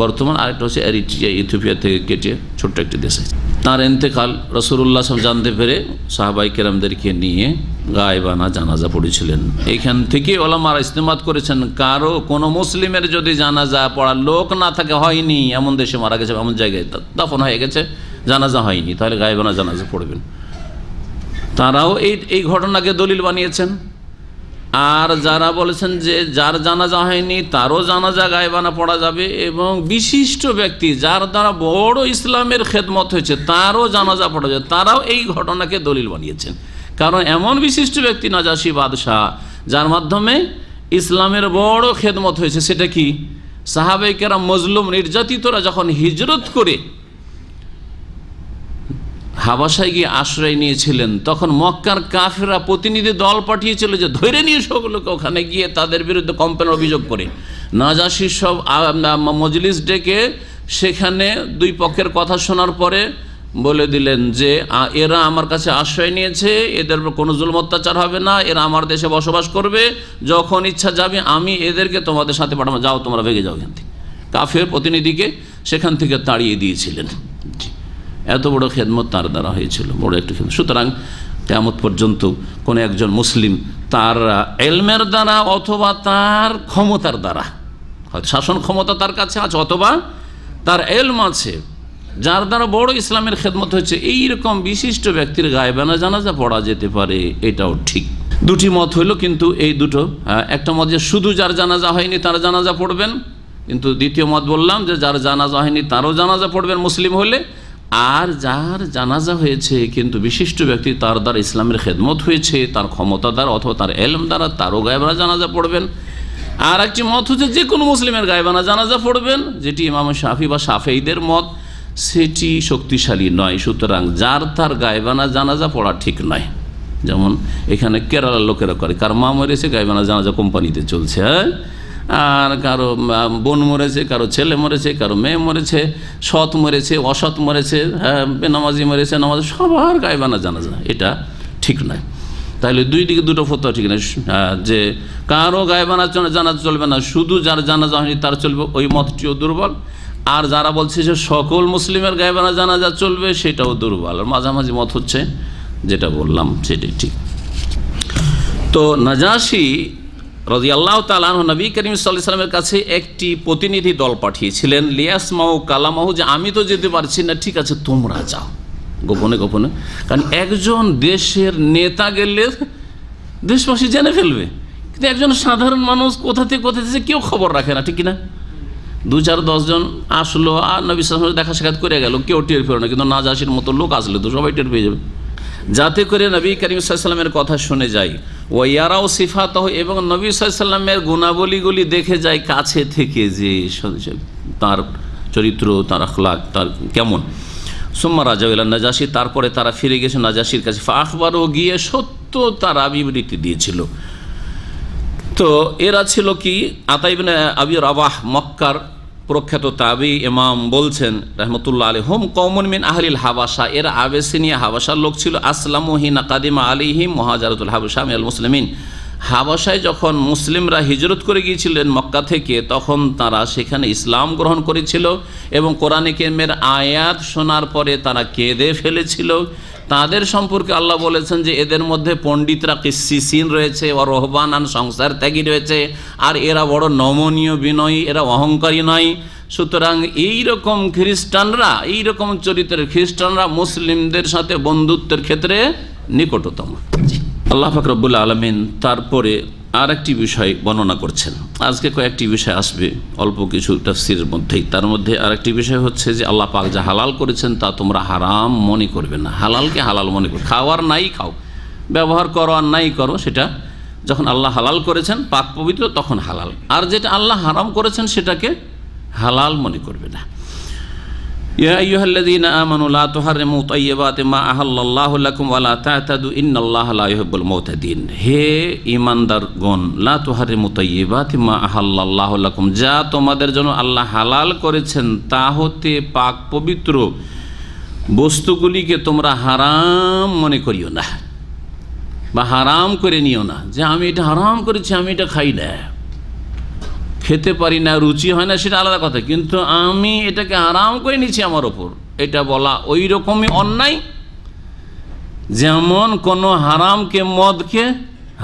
বর্তমান, আরেকটা হচ্ছে এরিট্রিয়া। ইথিওপিয়া থেকে কেটে ছোট্ট একটি দেশ আছে। তার ইন্তেকাল রাসূলুল্লাহ সাল্লাল্লাহু আলাইহি ওয়াসাল্লাম জানতে পেরে সাহাবায়ে কেরামদেরকে নিয়ে গায়বানা জানাজা পড়েছিলেন। এইখান থেকে ওলামারা ইস্তেমাদ করেছেন, কারো কোনো মুসলিমের যদি জানাজা পড়ার লোক না থাকে, হয়নি, এমন দেশে মারা গেছে, এমন জায়গায় দাফন হয়ে গেছে, জানাজা হয়নি, তাহলে গায়বানা জানাজা পড়বেন। তারাও এই ঘটনাকে দলিল বানিয়েছেন। আর যারা বলেছেন যে যার জানাজা হয়নি তারও জানাজা গায়বানা পড়া যাবে, এবং বিশিষ্ট ব্যক্তি যার দ্বারা বড় ইসলামের খেদমত হয়েছে তারও জানাজা পড়া যাবে, তারাও এই ঘটনাকে দলিল বানিয়েছেন। কারণ এমন বিশিষ্ট ব্যক্তি নাজাশী বাদশাহ, যার মাধ্যমে ইসলামের বড় খেদমত হয়েছে। সেটা কি? সাহাবায়ে কেরাম মজলুম নির্যাতিতরা যখন হিজরত করে হাবাসায় গিয়ে আশ্রয় নিয়েছিলেন, তখন মক্কার কাফেররা প্রতিনিধি দল পাঠিয়েছিল যে ধরে নিয়ে সবগুলোকে ওখানে গিয়ে তাদের বিরুদ্ধে কম্পেন অভিযোগ করে নাজাশী সব মজলিস ডেকে সেখানে দুই পক্ষের কথা শোনার পরে বলে দিলেন যে এরা আমার কাছে আশ্রয় নিয়েছে, এদের কোনো জুলম অত্যাচার হবে না, এরা আমার দেশে বসবাস করবে, যখন ইচ্ছা যাবে আমি এদেরকে তোমাদের সাথে পাঠাবো, যাও তোমরা ভেগে যাও এখান থেকে। কাফের প্রতিনিধিকে সেখান থেকে তাড়িয়ে দিয়েছিলেন। এত বড় খেদমত তার দ্বারা হয়েছিল, বড় একটু খেদমত। সুতরাং কিয়ামত পর্যন্ত কোনো একজন মুসলিম তার ইলমের দ্বারা অথবা তার ক্ষমতার দ্বারা, হয়তো শাসন ক্ষমতা তার কাছে আছে অথবা তার ইলম আছে, যার দ্বারা বড় ইসলামের খেদমত হচ্ছে, এইরকম বিশিষ্ট ব্যক্তির গায়বানা জানাজা পড়া যেতে পারে, এটাও ঠিক। দুটি মত হইল, কিন্তু এই দুটো, একটা মত যে শুধু যার জানাজা হয়নি তার জানাজা পড়বেন, কিন্তু দ্বিতীয় মত বললাম যে যার জানাজা হয়নি তারও জানাজা পড়বেন মুসলিম হলে, আর যার জানাজা হয়েছে কিন্তু বিশিষ্ট ব্যক্তি তার দ্বারা ইসলামের খেদমত হয়েছে, তার ক্ষমতা দ্বারা অথবা তার ইলম দ্বারা, তারও গায়বানা জানাজা পড়বেন। আর একটি মত হচ্ছে যে কোনো মুসলিমের গায়বানা জানাজা পড়বেন, যেটি ইমাম শাফি বা শাফেঈদের মত, সেটি শক্তিশালী নয়। সুতরাং যার তার গায়বানা জানাজা পড়া ঠিক নয়। যেমন এখানে কেরালার লোকেরা করে, কার মা মরেছে গায়বানা জানাজা কোম্পানিতে চলছে, হ্যাঁ, আর কারো বোন মরেছে, কারো ছেলে মরেছে, কারো মেয়ে মরেছে, সৎ মরেছে, অসৎ মরেছে, বেনামাজি মরেছে, নামাজ, সবার গায়েবানা জানাজা, এটা ঠিক নয়। তাহলে দুই দিকে দুটো ফতোয়া ঠিক নয়, যে কারো গায়েবানা জানাজা চলবে না, শুধু যার জানাজা হয়নি তার চলবে, ওই মতটিও দুর্বল। আর যারা বলছে যে সকল মুসলিমের গায়েবানা জানাজা চলবে, সেটাও দুর্বল। আর মাঝামাঝি মত হচ্ছে যেটা বললাম সেটাই ঠিক। তো নাজাশী রাদিয়াল্লাহু তাআলা আনহু নবী করিম সাল্লাল্লাহু আলাইহি ওয়াসাল্লামের কাছে একটি প্রতিনিধি দল পাঠিয়েছিলেন, লিয়াসমাউ কালামাহু, যে আমি তো যেতে পারছি না, ঠিক আছে তোমরা যাও গোপনে গোপনে। কারণ একজন দেশের নেতা গেলে দেশবাসী জেনে ফেলবে, কিন্তু একজন সাধারণ মানুষ কোথা থেকে কেউ খবর রাখে না, ঠিক কিনা? 2-4-10 জন আসলো আর নবী সাল্লাল্লাহু আলাইহি ওয়াসাল্লাম দেখা সাক্ষাৎ করে গেল, কেউ টের পেল না। কিন্তু নাজাশীর মতো লোক আসলে তো সবাই টের পেয়ে যাবে, যাতে করে নবী করিম সাল্লাল্লাহু আলাইহি ওয়াসাল্লামের কথা শুনে যায়। ওয়ারাও সিফাতাহু, এবং নবী সাল্লাল্লাহু আলাইহি ওয়াসাল্লামের গুণাবলীগুলি দেখে যায় কাছে থেকে, যে তার চরিত্র, তার আখলাক, তার কেমন। সুম্মা রাজাউ ইলা নাজাশী, তারপরে তারা ফিরে গেছে নাজাশীর কাছে। ফাখবারও, গিয়ে সত্য তারা বিবৃতি দিয়েছিল। তো এরা ছিল কি, আতা ইবনে আবি রাবাহ, মক্কার প্রখ্যাত তাবি ইমাম, বলছেন রাহমাতুল্লাহ আলাইহি, হুম কওমুন মিন আহলিল হাবাসা, এরা আবেসিনিয়া হাবাসার লোক ছিল। আসলামু হিনা কাদিমা আলাইহিম মুহাজারাতুল হাবাসা মিনাল মুসলিমিন, হাবাসায় যখন মুসলিমরা হিজরত করে গিয়েছিলেন মক্কা থেকে, তখন তারা সেখানে ইসলাম গ্রহণ করেছিল এবং কোরআনে কারীমের আয়াত শোনার পরে তারা কেঁদে ফেলেছিল। তাদের সম্পর্কে আল্লাহ বলেছেন যে এদের মধ্যে পণ্ডিতরা কিসিসিন রয়েছে, ও রহবানান, সংসার ত্যাগী রয়েছে, আর এরা বড় নমনীয়, বিনয়ী, এরা অহংকারী নয়। সুতরাং এইরকম খ্রিস্টানরা, এইরকম চরিত্রের খ্রিস্টানরা মুসলিমদের সাথে বন্ধুত্বের ক্ষেত্রে নিকটতম। আল্লাহ পাক রব্বুল আলামিন তারপরে আর একটি বিষয় বর্ণনা করছেন। আজকে কয়েকটি বিষয় আসবে অল্প কিছু তাফসীরের মধ্যেই। তার মধ্যে আর একটি বিষয় হচ্ছে যে আল্লাহ পাক যা হালাল করেছেন তা তোমরা হারাম মনে করবে না। হালালকে হালাল মনে করো, খাওয়ার নাই খাও, ব্যবহার করো আর নাই করো, সেটা যখন আল্লাহ হালাল করেছেন পাক পবিত্র তখন হালাল। আর যেটা আল্লাহ হারাম করেছেন সেটাকে হালাল মনে করবে না। ইয়া আইয়ুহাল্লাযীনা আমানু লা তুহাররিমু তাইয়্যিবাতি মা আহাল্লাল্লাহু লাকুম ওয়া লা তা'তাদু ইন্নাল্লাহা লা ইউহিব্বুল মুতাদিন। হে ঈমানদারগণ, লা তুহাররিমু তাইয়্যিবাতি মা আহাল্লাল্লাহু লাকুম, যা তোমাদের জন্য আল্লাহ হালাল করেছেন তা হতে পাক পবিত্র বস্তুগুলিকে তোমরা হারাম মনে করিও না, বা হারাম করে নিও না, যে আমি এটা হারাম করেছি, আমি এটা খাই না, খেতে পারি না, রুচি হয় না, সেটা আলাদা কথা, কিন্তু আমি এটাকে হারাম করে নিয়েছি আমার ওপর, এটা বলা ওই রকমই অন্যায় যেমন কোনো হারামকে, মদকে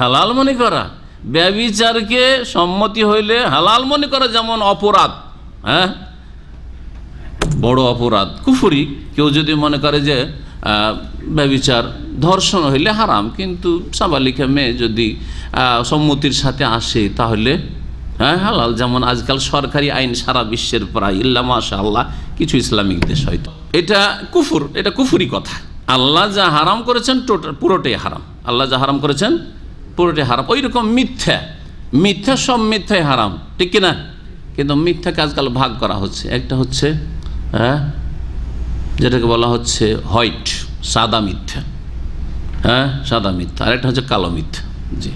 হালাল মনে করা, ব্যভিচারকে সম্মতি হইলে হালাল মনে করা যেমন অপরাধ, হ্যাঁ বড় অপরাধ, কুফরি। কেউ যদি মনে করে যে ব্যভিচার, ধর্ষণ হইলে হারাম, কিন্তু সাবালিকা মেয়ে যদি সম্মতির সাথে আসে তাহলে হ্যাঁ হালাল, যেমন আজকাল সরকারি আইন সারা বিশ্বের প্রায় ইল্লা মাশাআল্লাহ কিছু ইসলামিক দেশ হয়তো, এটা কুফর, এটা কুফরি কথা। আল্লাহ যা হারাম করেছেন পুরোটাই হারাম, আল্লাহ যা হারাম করেছেন পুরোটাই হারাম। ওই রকম মিথ্যা, মিথ্যা সব মিথ্যাই হারাম, ঠিক কিনা? কিন্তু মিথ্যাকে আজকাল ভাগ করা হচ্ছে, একটা হচ্ছে হ্যাঁ যেটাকে বলা হচ্ছে হোয়াইট, সাদা মিথ্যা, হ্যাঁ সাদা মিথ্যা, আরেকটা হচ্ছে কালো মিথ্যা। জি,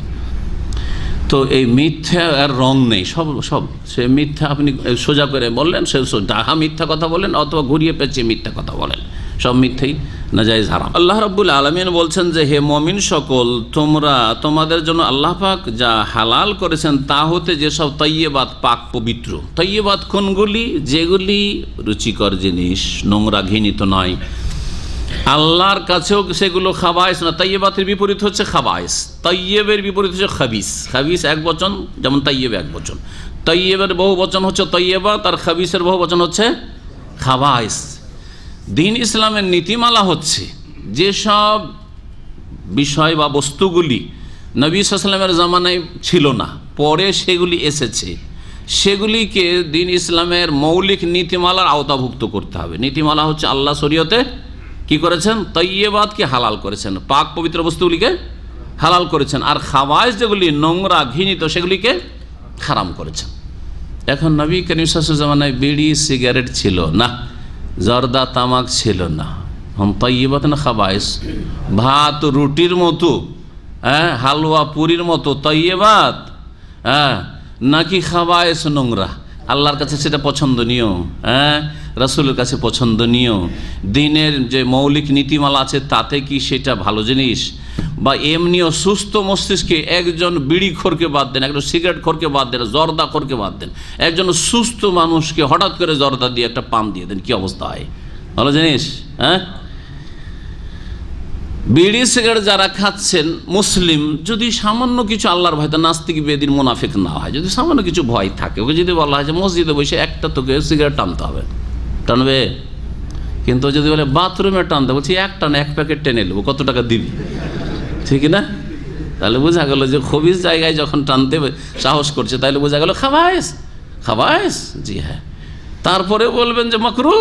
তো এই মিথ্যা আর রং নেই, সব সে মিথ্যা আপনি সোজা করে বললেন, সে ডাহা মিথ্যা কথা বলেন, অথবা ঘুরিয়ে পেঁচিয়ে মিথ্যা কথা বলেন, সব মিথ্যাই নাজায়েজ হারাম। আল্লাহ রাব্বুল আলামিন বলছেন যে হে মুমিন সকল, তোমরা তোমাদের জন্য আল্লাহ পাক যা হালাল করেছেন তা হতে যেসব তাইয়্যিবাত, পাক পবিত্র। তাইয়্যিবাত কোনগুলি? যেগুলি রুচিকর জিনিস, নোংরা ঘৃণিত নয়, আল্লাহর কাছেও সেগুলো খাবাইস না। তাইয়্যিবাতের বিপরীত হচ্ছে খাবাইস, তাইয়্যিবের বিপরীত হচ্ছে খাবিস। খাবিস এক বচন, যেমন তাইয়্যিব এক বচন। তাইয়্যিবের বহু বচন হচ্ছে তাইয়্যিবাত, আর খাবিসের বহু বচন হচ্ছে খাবাইস। দ্বীন ইসলামের নীতিমালা হচ্ছে যেসব বিষয় বা বস্তুগুলি নবী সাল্লাল্লাহু আলাইহি ওয়াসাল্লামের জামানায় ছিল না, পরে সেগুলি এসেছে, সেগুলিকে দ্বীন ইসলামের মৌলিক নীতিমালার আওতাভুক্ত করতে হবে। নীতিমালা হচ্ছে আল্লাহ শরীয়তে কি করেছেন? তাইয়্যিবাতকে হালাল করেছেন, পাক পবিত্র বস্তুগুলিকে হালাল করেছেন, আর খাবাইস যেগুলি নোংরা ঘৃণিত সেগুলিকে হারাম করেছেন। এখন নবী করিম সাল্লাল্লাহু আলাইহি ওয়াসাল্লামের জামানায় বিড়ি, সিগারেট ছিল না, জর্দা, তামাক ছিল না, তাইয়্যিবাত না খাবাইস? ভাত রুটির মতো, হ্যাঁ হালুয়া পুরির মতো তাইয়্যিবাত, হ্যাঁ নাকি খাবায়েস নোংরা? আল্লাহর কাছে সেটা পছন্দনীয়, হ্যাঁ, রাসূলের কাছে পছন্দনীয়। দিনের যে মৌলিক নীতিমালা আছে তাতে কি সেটা ভালো জিনিস? বা এমনিও সুস্থ মস্তিষ্কে একজন বিড়িখোরকে বাদ দেন, একজন সিগারেট খোরকে বাদ দেন, জর্দা খোরকে বাদ দেন, একজন সুস্থ মানুষকে হঠাৎ করে জর্দা দিয়ে একটা পান দিয়ে দেন, কি অবস্থা হয়? ভালো জিনিস? হ্যাঁ, বিড়ি সিগারেট যারা খাচ্ছেন মুসলিম, যদি সামান্য কিছু আল্লাহর ভয়তে নাস্তিক বেদিন মুনাফিক না হয়, যদি সামান্য কিছু ভয় থাকে, ওকে যদি বলা হয় যে মসজিদে বসে একটা তোকে সিগারেট টানতে হবে, টানবে? কিন্তু যদি বলে বাথরুমে টানতে, বলছি একটা না, এক প্যাকেট টেনে নেবো, কত টাকা দিবি? ঠিক না? তাহলে বোঝা গেল যে খবিস জায়গায় যখন টানতে সাহস করছে, তাহলে বোঝা গেল খাবায়েস, খাবায়েস। জি হ্যাঁ। তারপরে বলবেন যে মাকরু,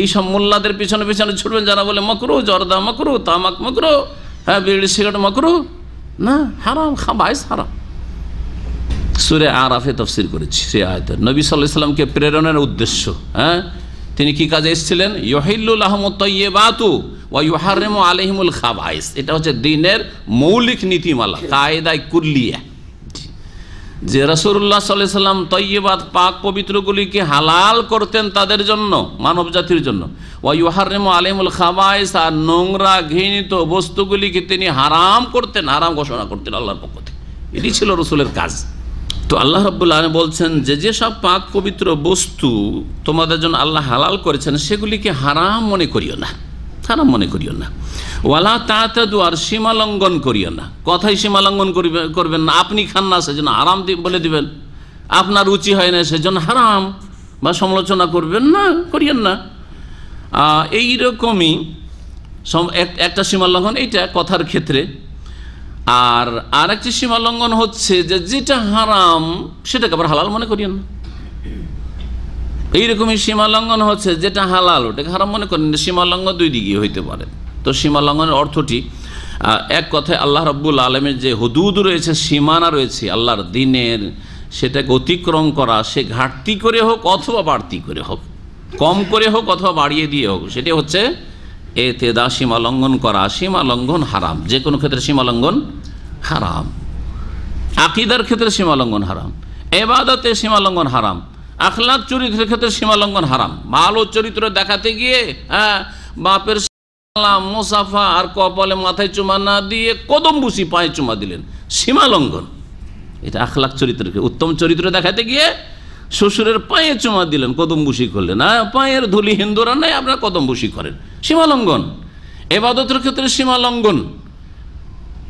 এই সব মোল্লাদের পিছনে পিছনে ছুটবেন যারা বলে মাকরু, জর্দা মাকরু, তামাক মাকরু, হ্যাঁ, বিড়ি সিগারেট মাকরু, না, হারাম, খাবায়েস হারাম। সূরা আরাফে তাফসীর করেছি সে আয়াতের। নবী সাল্লাল্লাহু আলাইহি ওয়াসাল্লামকে প্রেরণের উদ্দেশ্য, হ্যাঁ, তিনি কি কাজে এসেছিলেন? ইউহিল্লু লাহুমুত তাইয়্যিবাতু ওয়া ইউহাররিমু আলাইহিমুল খাবায়েস। এটা হচ্ছে দ্বীনের মৌলিক নীতিমালা, কায়দায়ে কুল্লিয়া, যে রাসূলুল্লাহ সাল্লাল্লাহু আলাইহি ওয়াসাল্লাম তাইয়্যিবাত পাক পবিত্রগুলিকে হালাল করতেন তাদের জন্য, মানব জাতির জন্য। ওয়া ইউহাররিমু আলাইহিমুল খাবায়েস, আর নোংরা ঘৃণিত বস্তুগুলিকে তিনি হারাম করতেন, হারাম ঘোষণা করতেন আল্লাহর পক্ষ থেকে। এটি ছিল রাসূলের কাজ। তো আল্লাহ রাব্বুল আলামিন বলছেন যে যেসব পাক পবিত্র বস্তু তোমাদের জন্য আল্লাহ হালাল করেছেন সেগুলিকে হারাম মনে করিও না, হারাম মনে করিও না। ওয়ালা তাতাদু, আর সীমা লঙ্ঘন করিও না। কথাই সীমা লঙ্ঘন করবেন না। আপনি খান না সেজন্য হারাম বলে দিবেন, আপনার রুচি হয় না সেজন্য হারাম বা সমালোচনা করবেন না, করিয়েন না। এইরকমই একটা সীমা লঙ্ঘন এইটা কথার ক্ষেত্রে। আর একটি সীমা লঙ্ঘন হচ্ছে যে যেটা হারাম সেটাকে আবার হালাল মনে করিয়েন না। এইরকমই সীমা লঙ্ঘন হচ্ছে যেটা হালাল ওটাকে হারাম মনে করেন। সীমা লঙ্ঘন দুই দিকে হইতে পারে। তো সীমা লঙ্ঘনের অর্থটি এক কথায় আল্লাহ রাব্বুল আলামিনের যে হুদুদ রয়েছে, সীমানা রয়েছে আল্লাহর দ্বীনের, সেটাকে অতিক্রম করা, সে ঘাটতি করে হোক অথবা বাড়তি করে হোক, কম করে হোক অথবা বাড়িয়ে দিয়ে হোক, সেটা হচ্ছে এতেদা, সীমা লঙ্ঘন করা। সীমা লঙ্ঘন হারাম, যে কোনো ক্ষেত্রে সীমা লঙ্ঘন হারাম। আকীদার ক্ষেত্রে সীমা লঙ্ঘন হারাম, ইবাদতে সীমা লঙ্ঘন হারাম, আখলাক চরিত্রের ক্ষেত্রে সীমা লঙ্ঘন হারাম। ভালো চরিত্র দেখাতে গিয়ে বাপের সালাম, মুসাফা আর কপালে মাথায় চুমা না দিয়ে কদম বুসি পায়ে চুমা দিলেন, সীমা লঙ্ঘন। এটা আখলাক চরিত্রকে, উত্তম চরিত্র দেখাতে গিয়ে শ্বশুরের পায়ে চুমা দিলেন, কদম বুসি করলেন। পায়ের ধুলি হিন্দুরা নাই, আপনারা কদম বুসি করেন, সীমা লঙ্ঘন। ইবাদতের ক্ষেত্রে সীমা লঙ্ঘন,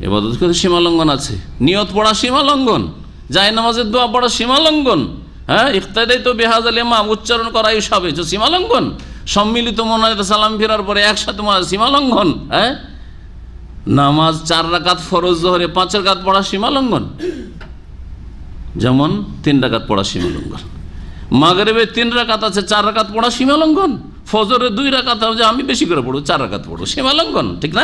ইবাদতের ক্ষেত্রে সীমা লঙ্ঘন আছে। নিয়ত পড়া সীমা লঙ্ঘন, জায়নামাজের দোয়া পড়া সীমা লঙ্ঘন, হ্যাঁ, ইখতাদাইতু বিহাযাল ইমাম উচ্চারণ করা এইসবে সীমা লঙ্ঘন। সম্মিলিত মোনাজাতে সালাম ফেরার পরে একসাথে সীমা লঙ্ঘন। হ্যাঁ, নামাজ 4 রাকাত ফরজ, জোহরে 5 রাকাত পড়া সীমা লঙ্ঘন, যেমন 3 রাকাত পড়া সীমা লঙ্ঘন। মাগরিবে 3 রাকাত আছে, 4 রাকাত পড়া সীমা লঙ্ঘন। ফজরে 2 রাকাত আছে, আমি বেশি করে পড়বো, 4 রাকাত পড়বো, সীমা লঙ্ঘন, ঠিক না?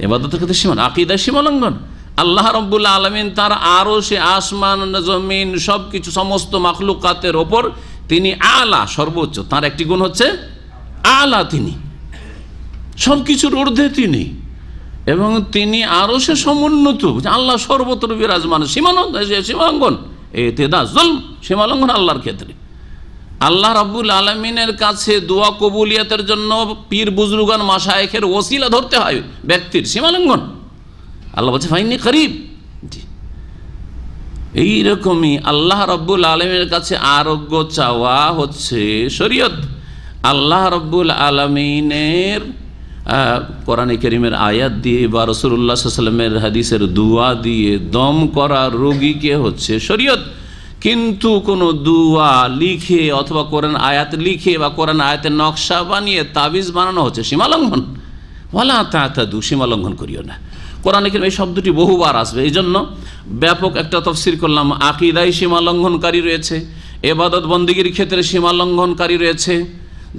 ইবাদতের ক্ষেত্রে সীমা, আকীদায় সীমা লঙ্ঘন। আল্লাহ রাব্বুল আলামিন তার আরশে, আসমান, জমিন সবকিছু, সমস্ত মাখলুকাতের ওপর তিনি আলা, সর্বোচ্চ। তার একটি গুণ হচ্ছে আলা, তিনি সবকিছুর ঊর্ধ্বে তিনি, এবং তিনি আরশে সমুন্নত। আল্লাহ সর্বত্র বিরাজমান, সীমালঙ্ঘন, এতেদা জুলম, সীমালঙ্ঘন আল্লাহর ক্ষেত্রে। আল্লাহ রাব্বুল আলামিনের কাছে দোয়া কবুলিয়াতের জন্য পীর বুজরুগান মাশায়েখের ওসিলা ধরতে হয় ব্যক্তির, সীমালঙ্ঘন। আল্লাহ বলছে ফাইন্নী করিব। এইরকমই আল্লাহ রাব্বুল আলামিনের কাছে আরোগ্য চাওয়া হচ্ছে শরীয়ত। আল্লাহ রাব্বুল আলামিনের কোরআনে কারীমের আয়াত দিয়ে বা রাসূলুল্লাহ সাল্লাল্লাহু আলাইহি ওয়াসাল্লামের হাদিসের দুয়া দিয়ে দম করা রোগীকে হচ্ছে শরীয়ত। কিন্তু কোনো দুয়া লিখে অথবা কোরআন আয়াত লিখে বা কোরআন আয়াতের নকশা বানিয়ে তাবিজ বানানো হচ্ছে সীমালঙ্ঘন। ওয়ালা তাতাদু, সীমালঙ্ঘন করিও না। কোরআনে কারীমে এই শব্দটি বহুবার আসবে, এই জন্য ব্যাপক একটা তাফসীর করলাম। আকীদায় সীমা লঙ্ঘনকারী রয়েছে, ইবাদত বন্দেগীর ক্ষেত্রে সীমা লঙ্ঘনকারী রয়েছে।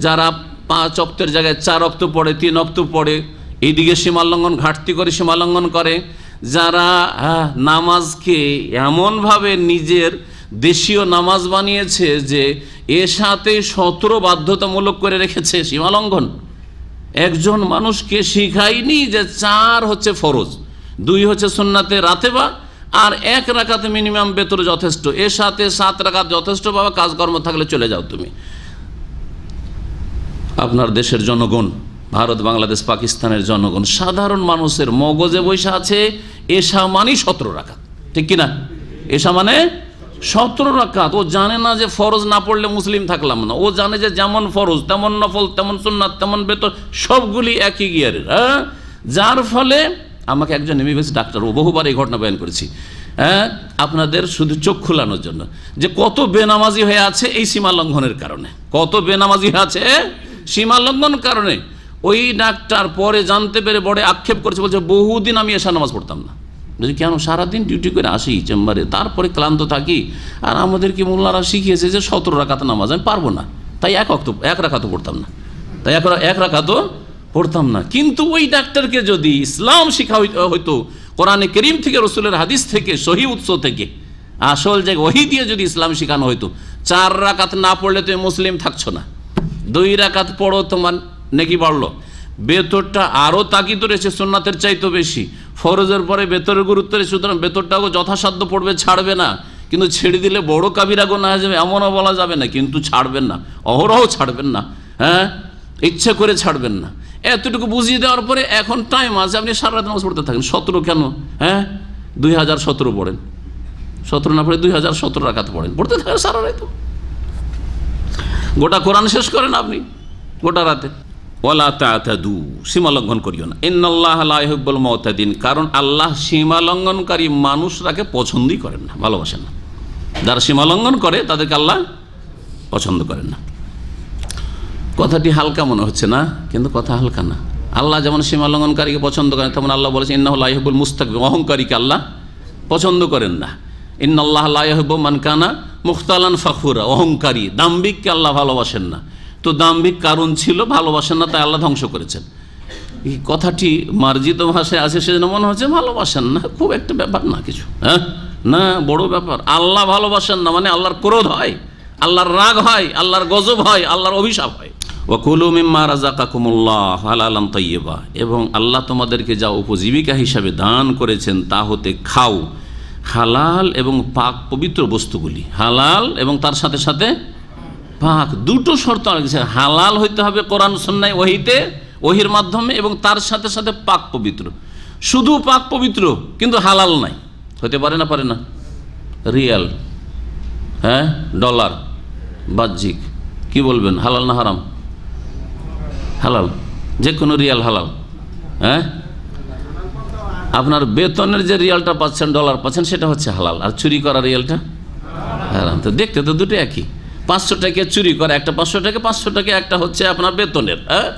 যারা 5 ওয়াক্তের জায়গায় 4 ওয়াক্ত পড়ে, 3 ওয়াক্ত পড়ে, এইদিকে সীমা লঙ্ঘন, ঘাটতি করে সীমা লঙ্ঘন করে। যারা নামাজকে এমনভাবে নিজের দেশীয় নামাজ বানিয়েছে যে এর সাথে 17 বাধ্যতামূলক করে রেখেছে, সীমা লঙ্ঘন। একজন মানুষকে শিখায়নি যে 4 হচ্ছে ফরজ, 2 হচ্ছে সুন্নাতে রাতেবা, আর 1 রাকাত মিনিমাম বেতর যথেষ্ট, এর সাথে 7 রাকাত যথেষ্ট বাবা, কাজকর্ম থাকলে চলে যাও তুমি। আপনার দেশের জনগণ, ভারত, বাংলাদেশ, পাকিস্তানের জনগণ, সাধারণ মানুষের মগজে বসে আছে এশা মানে 17 রাকাত, ঠিক কিনা? এশা মানে 17 রাকাত। ও জানে না যে ফরজ না পড়লে মুসলিম থাকলাম না, ও জানে যে যেমন ফরজ তেমন নফল, তেমন সুন্নাত তেমন বেতর, সবগুলি একই গিয়ারের। হ্যাঁ, যার ফলে আমাকে একজন এমবিবিএস ডাক্তার, ও বহুবার এই ঘটনা বয়ান করেছি, হ্যাঁ, আপনাদের শুধু চোখ খোলানোর জন্য, যে কত বেনামাজি হয়ে আছে এই সীমা লঙ্ঘনের কারণে, কত বেনামাজি হয়ে আছে সীমা লঙ্ঘন কারণে। ওই ডাক্তার পরে জানতে পেরে বড় আক্ষেপ করেছে, বলছে বহুদিন আমি এশার নামাজ পড়তাম না। বলছি কেন? সারাদিন ডিউটি করে আসি চেম্বারে, তারপরে ক্লান্ত থাকি, আর আমাদেরকে মোল্লারা শিখিয়েছে যে 17 রাকাত নামাজ আমি পারবো না, তাই এক রাকাতও পড়তাম না, তাই এক রাকাতও পড়তাম না। কিন্তু ওই ডাক্তারকে যদি ইসলাম শিখা হইতো কোরআনে কারীম থেকে, রসুলের হাদিস থেকে, সহিহ উৎস থেকে, আসল যে ওহী দিয়ে যদি ইসলাম শিখানো হইতো, 4 রাকাত না পড়লে তুমি মুসলিম থাকছো না, 2 রাকাত পড়ো তোমার নেকি বাড়লো, বেতরটা আরও তাকিদ রয়েছে সুন্নাতের চাইতে বেশি, ফরজের পরে বেতরের গুরুত্ব রয়েছে, সুতরাং বেতরটাও যথাসাধ্য পড়বে, ছাড়বে না। কিন্তু ছেড়ে দিলে বড় কাবিরা গুনাহ হয়ে যাবে এমনও বলা যাবে না, কিন্তু ছাড়বেন না, অহরহ ছাড়বেন না, হ্যাঁ, ইচ্ছা করে ছাড়বেন না। এতটুকু বুঝিয়ে দেওয়ার পরে এখন টাইম আছে, আপনি সারা রাত নামাজ পড়তে থাকেন। 17 কেন? হ্যাঁ, 2017 পড়েন, 17 না পড়ে 2017 রাকাত পড়েন, পড়তে থাকেন সারা রাত, গোটা কোরআন শেষ করেন আপনি গোটা রাতে। ওয়ালা তা'তাদু, সীমা লঙ্ঘন করিও না। ইন্নাল্লাহা লা ইউহিব্বুল মু'তাদিন, কারণ আল্লাহ সীমা লঙ্ঘনকারী মানুষরাকে পছন্দই করেন না, ভালোবাসেন না। যারা সীমা লঙ্ঘন করে তাদেরকে আল্লাহ পছন্দ করেন না। কথাটি হালকা মনে হচ্ছে না, কিন্তু কথা হালকা না। আল্লাহ যেমন সীমা লঙ্ঘনকারীকে পছন্দ করেন, তেমন আল্লাহ বলেছেন ইন্নাহু লা ইউহিব্বুল মুস্তাকবির, অহংকারীকে আল্লাহ পছন্দ করেন না। ইন্নাল্লাহা লা ইউহিব্বু মান কানা মুখতালান ফাখুরা, অহংকারী দাম্ভিককে আল্লাহ ভালোবাসেন না। তো দাম্ভিক কারণ ছিল, ভালোবাসেন না, তাই আল্লাহ ধ্বংস করেছেন। এই কথাটি মার্জিত ভাষায় আছে, সেজন্য মনে হচ্ছে ভালোবাসেন না, খুব একটা ব্যাপার না কিছু, হ্যাঁ, না বড় ব্যাপার। আল্লাহ ভালোবাসেন না মানে আল্লাহর ক্রোধ হয়, আল্লাহর রাগ হয়, আল্লাহর গজব হয়, আল্লাহর অভিশাপ হয়। ওয়াকুলু মিম্মা রাযাকাকুমুল্লাহ হালালান তাইয়্যিবা, এবং আল্লাহ তোমাদেরকে যা উপজীবিকা হিসাবে দান করেছেন তা হতে খাও, হালাল এবং পাক পবিত্র বস্তুগুলি। হালাল এবং তার সাথে সাথে পাক, দুটো শর্ত আছে। হালাল হইতে হবে কোরআন সুন্নাহ ওহীতে, ওহীর মাধ্যমে, এবং তার সাথে সাথে পাক পবিত্র। শুধু পাক পবিত্র কিন্তু হালাল নাই, হতে পারে না? পারে না। রিয়াল, হ্যাঁ, ডলার, বাহ্যিক, কি বলবেন, হালাল না হারাম? হালাল, যে কোনো রিয়াল হালাল। হ্যাঁ, আপনার বেতনের যে রিয়ালটা পাচ্ছেন, ডলার পাচ্ছেন, সেটা হচ্ছে হালাল, আর চুরি করা রিয়ালটা হারাম। তো দেখতে তো দুটো একই। 500 টাকা চুরি করা একটা 500 টাকা, 500 টাকা একটা হচ্ছে আপনার বেতনের। হ্যাঁ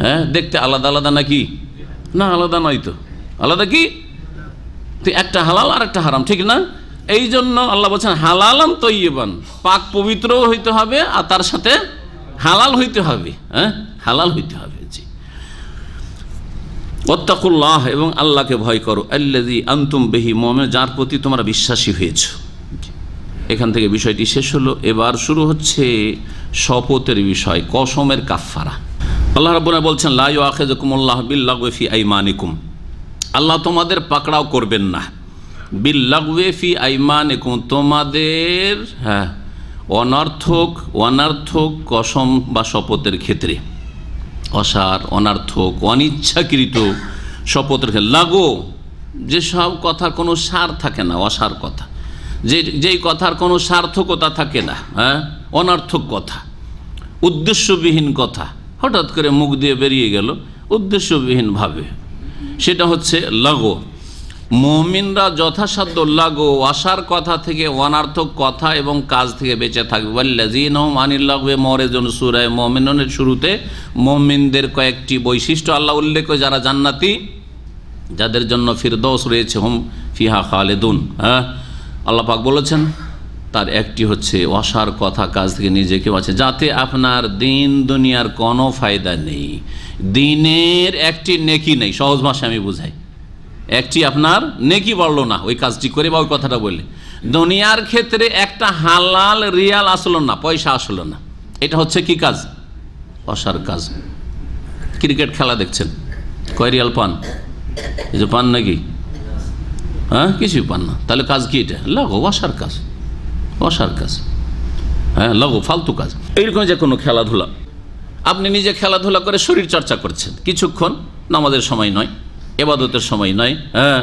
হ্যাঁ, দেখতে আলাদা আলাদা নাকি? না, আলাদা নয় তো। আলাদা কি? তো একটা হালাল আর একটা হারাম, ঠিক না? এই জন্য আল্লাহ বলছেন হালালান তাইয়্যিবান, পাক পবিত্র হইতে হবে আর তার সাথে হালাল হইতে হবে। হ্যাঁ, হালাল হইতে হবে। জি, ওয়াত্তাকুল্লাহ, এবং আল্লাহকে ভয় করো, আল্লাযী আনতুম বিহি মুমিনুন, যার প্রতি তোমরা বিশ্বাসী হয়েছো। এখান থেকে বিষয়টি শেষ হলো। এবার শুরু হচ্ছে শপথের বিষয়, কসমের কাফারা। আল্লাহ রাব্বুনা বলছেন লা ইউআখিযুকুমুল্লাহু বিল্লাগওয়ি ফি আইমানিকুম, আল্লাহ তোমাদের পাকড়াও করবেন না, বিল্লাগওয়ি ফি আইমানিকুম, তোমাদের অনর্থক কসম বা শপথের ক্ষেত্রে, অসার, অনর্থক, অনিচ্ছাকৃত শপথের ক্ষেত্রে। লাগো, যেসব কথার কোনো সার থাকে না, অসার কথা, যেই কথার কোনো সার্থকতা থাকে না, হ্যাঁ, অনর্থক কথা, উদ্দেশ্যবিহীন কথা, হঠাৎ করে মুখ দিয়ে বেরিয়ে গেল উদ্দেশ্যবিহীন ভাবে, সেটা হচ্ছে লাগো। মুমিনরা যথাসাধ্য লাগো, আশার কথা থেকে, অনার্থক কথা এবং কাজ থেকে বেঁচে থাকবে। ওয়াল্লাযীনা হুম আনিল লাগওয়ি মুরিদুন, সূরা মুমিনুনের শুরুতে মুমিনদের কয়েকটি বৈশিষ্ট্য আল্লাহ উল্লেখ করে, যারা জান্নাতি, যাদের জন্য ফিরদৌস রয়েছে, হুম ফিহা খালিদুন। হ্যাঁ, আল্লাহ পাক বলেছেন তার একটি হচ্ছে অসার কথা কাজ থেকে নিজেকে বাঁচে, যাতে আপনার দিন দুনিয়ার কোনো ফায়দা নেই, দিনের একটি নেকি নেই। সহজ ভাষায় আমি বুঝাই, একটি আপনার নেকি বাড়লো না ওই কাজটি করে বা ওই কথাটা বললে। দুনিয়ার ক্ষেত্রে একটা হালাল রিয়াল আসলো না, পয়সা আসলো না, এটা হচ্ছে কি কাজ? অসার কাজ। ক্রিকেট খেলা দেখছেন, কয় রিয়াল পান? এই যে পান নাকি? হ্যাঁ, কিছুই পান না। তাহলে কাজ কি? এটা লাগো, অসার কাজ, অসার কাজ, হ্যাঁ, লাগো, ফালতু কাজ। এইরকম যে কোনো খেলাধুলা, আপনি নিজে খেলাধুলা করে শরীর চর্চা করছেন কিছুক্ষণ, নামাজের সময় নয়, এবাদতের সময় নয়, হ্যাঁ,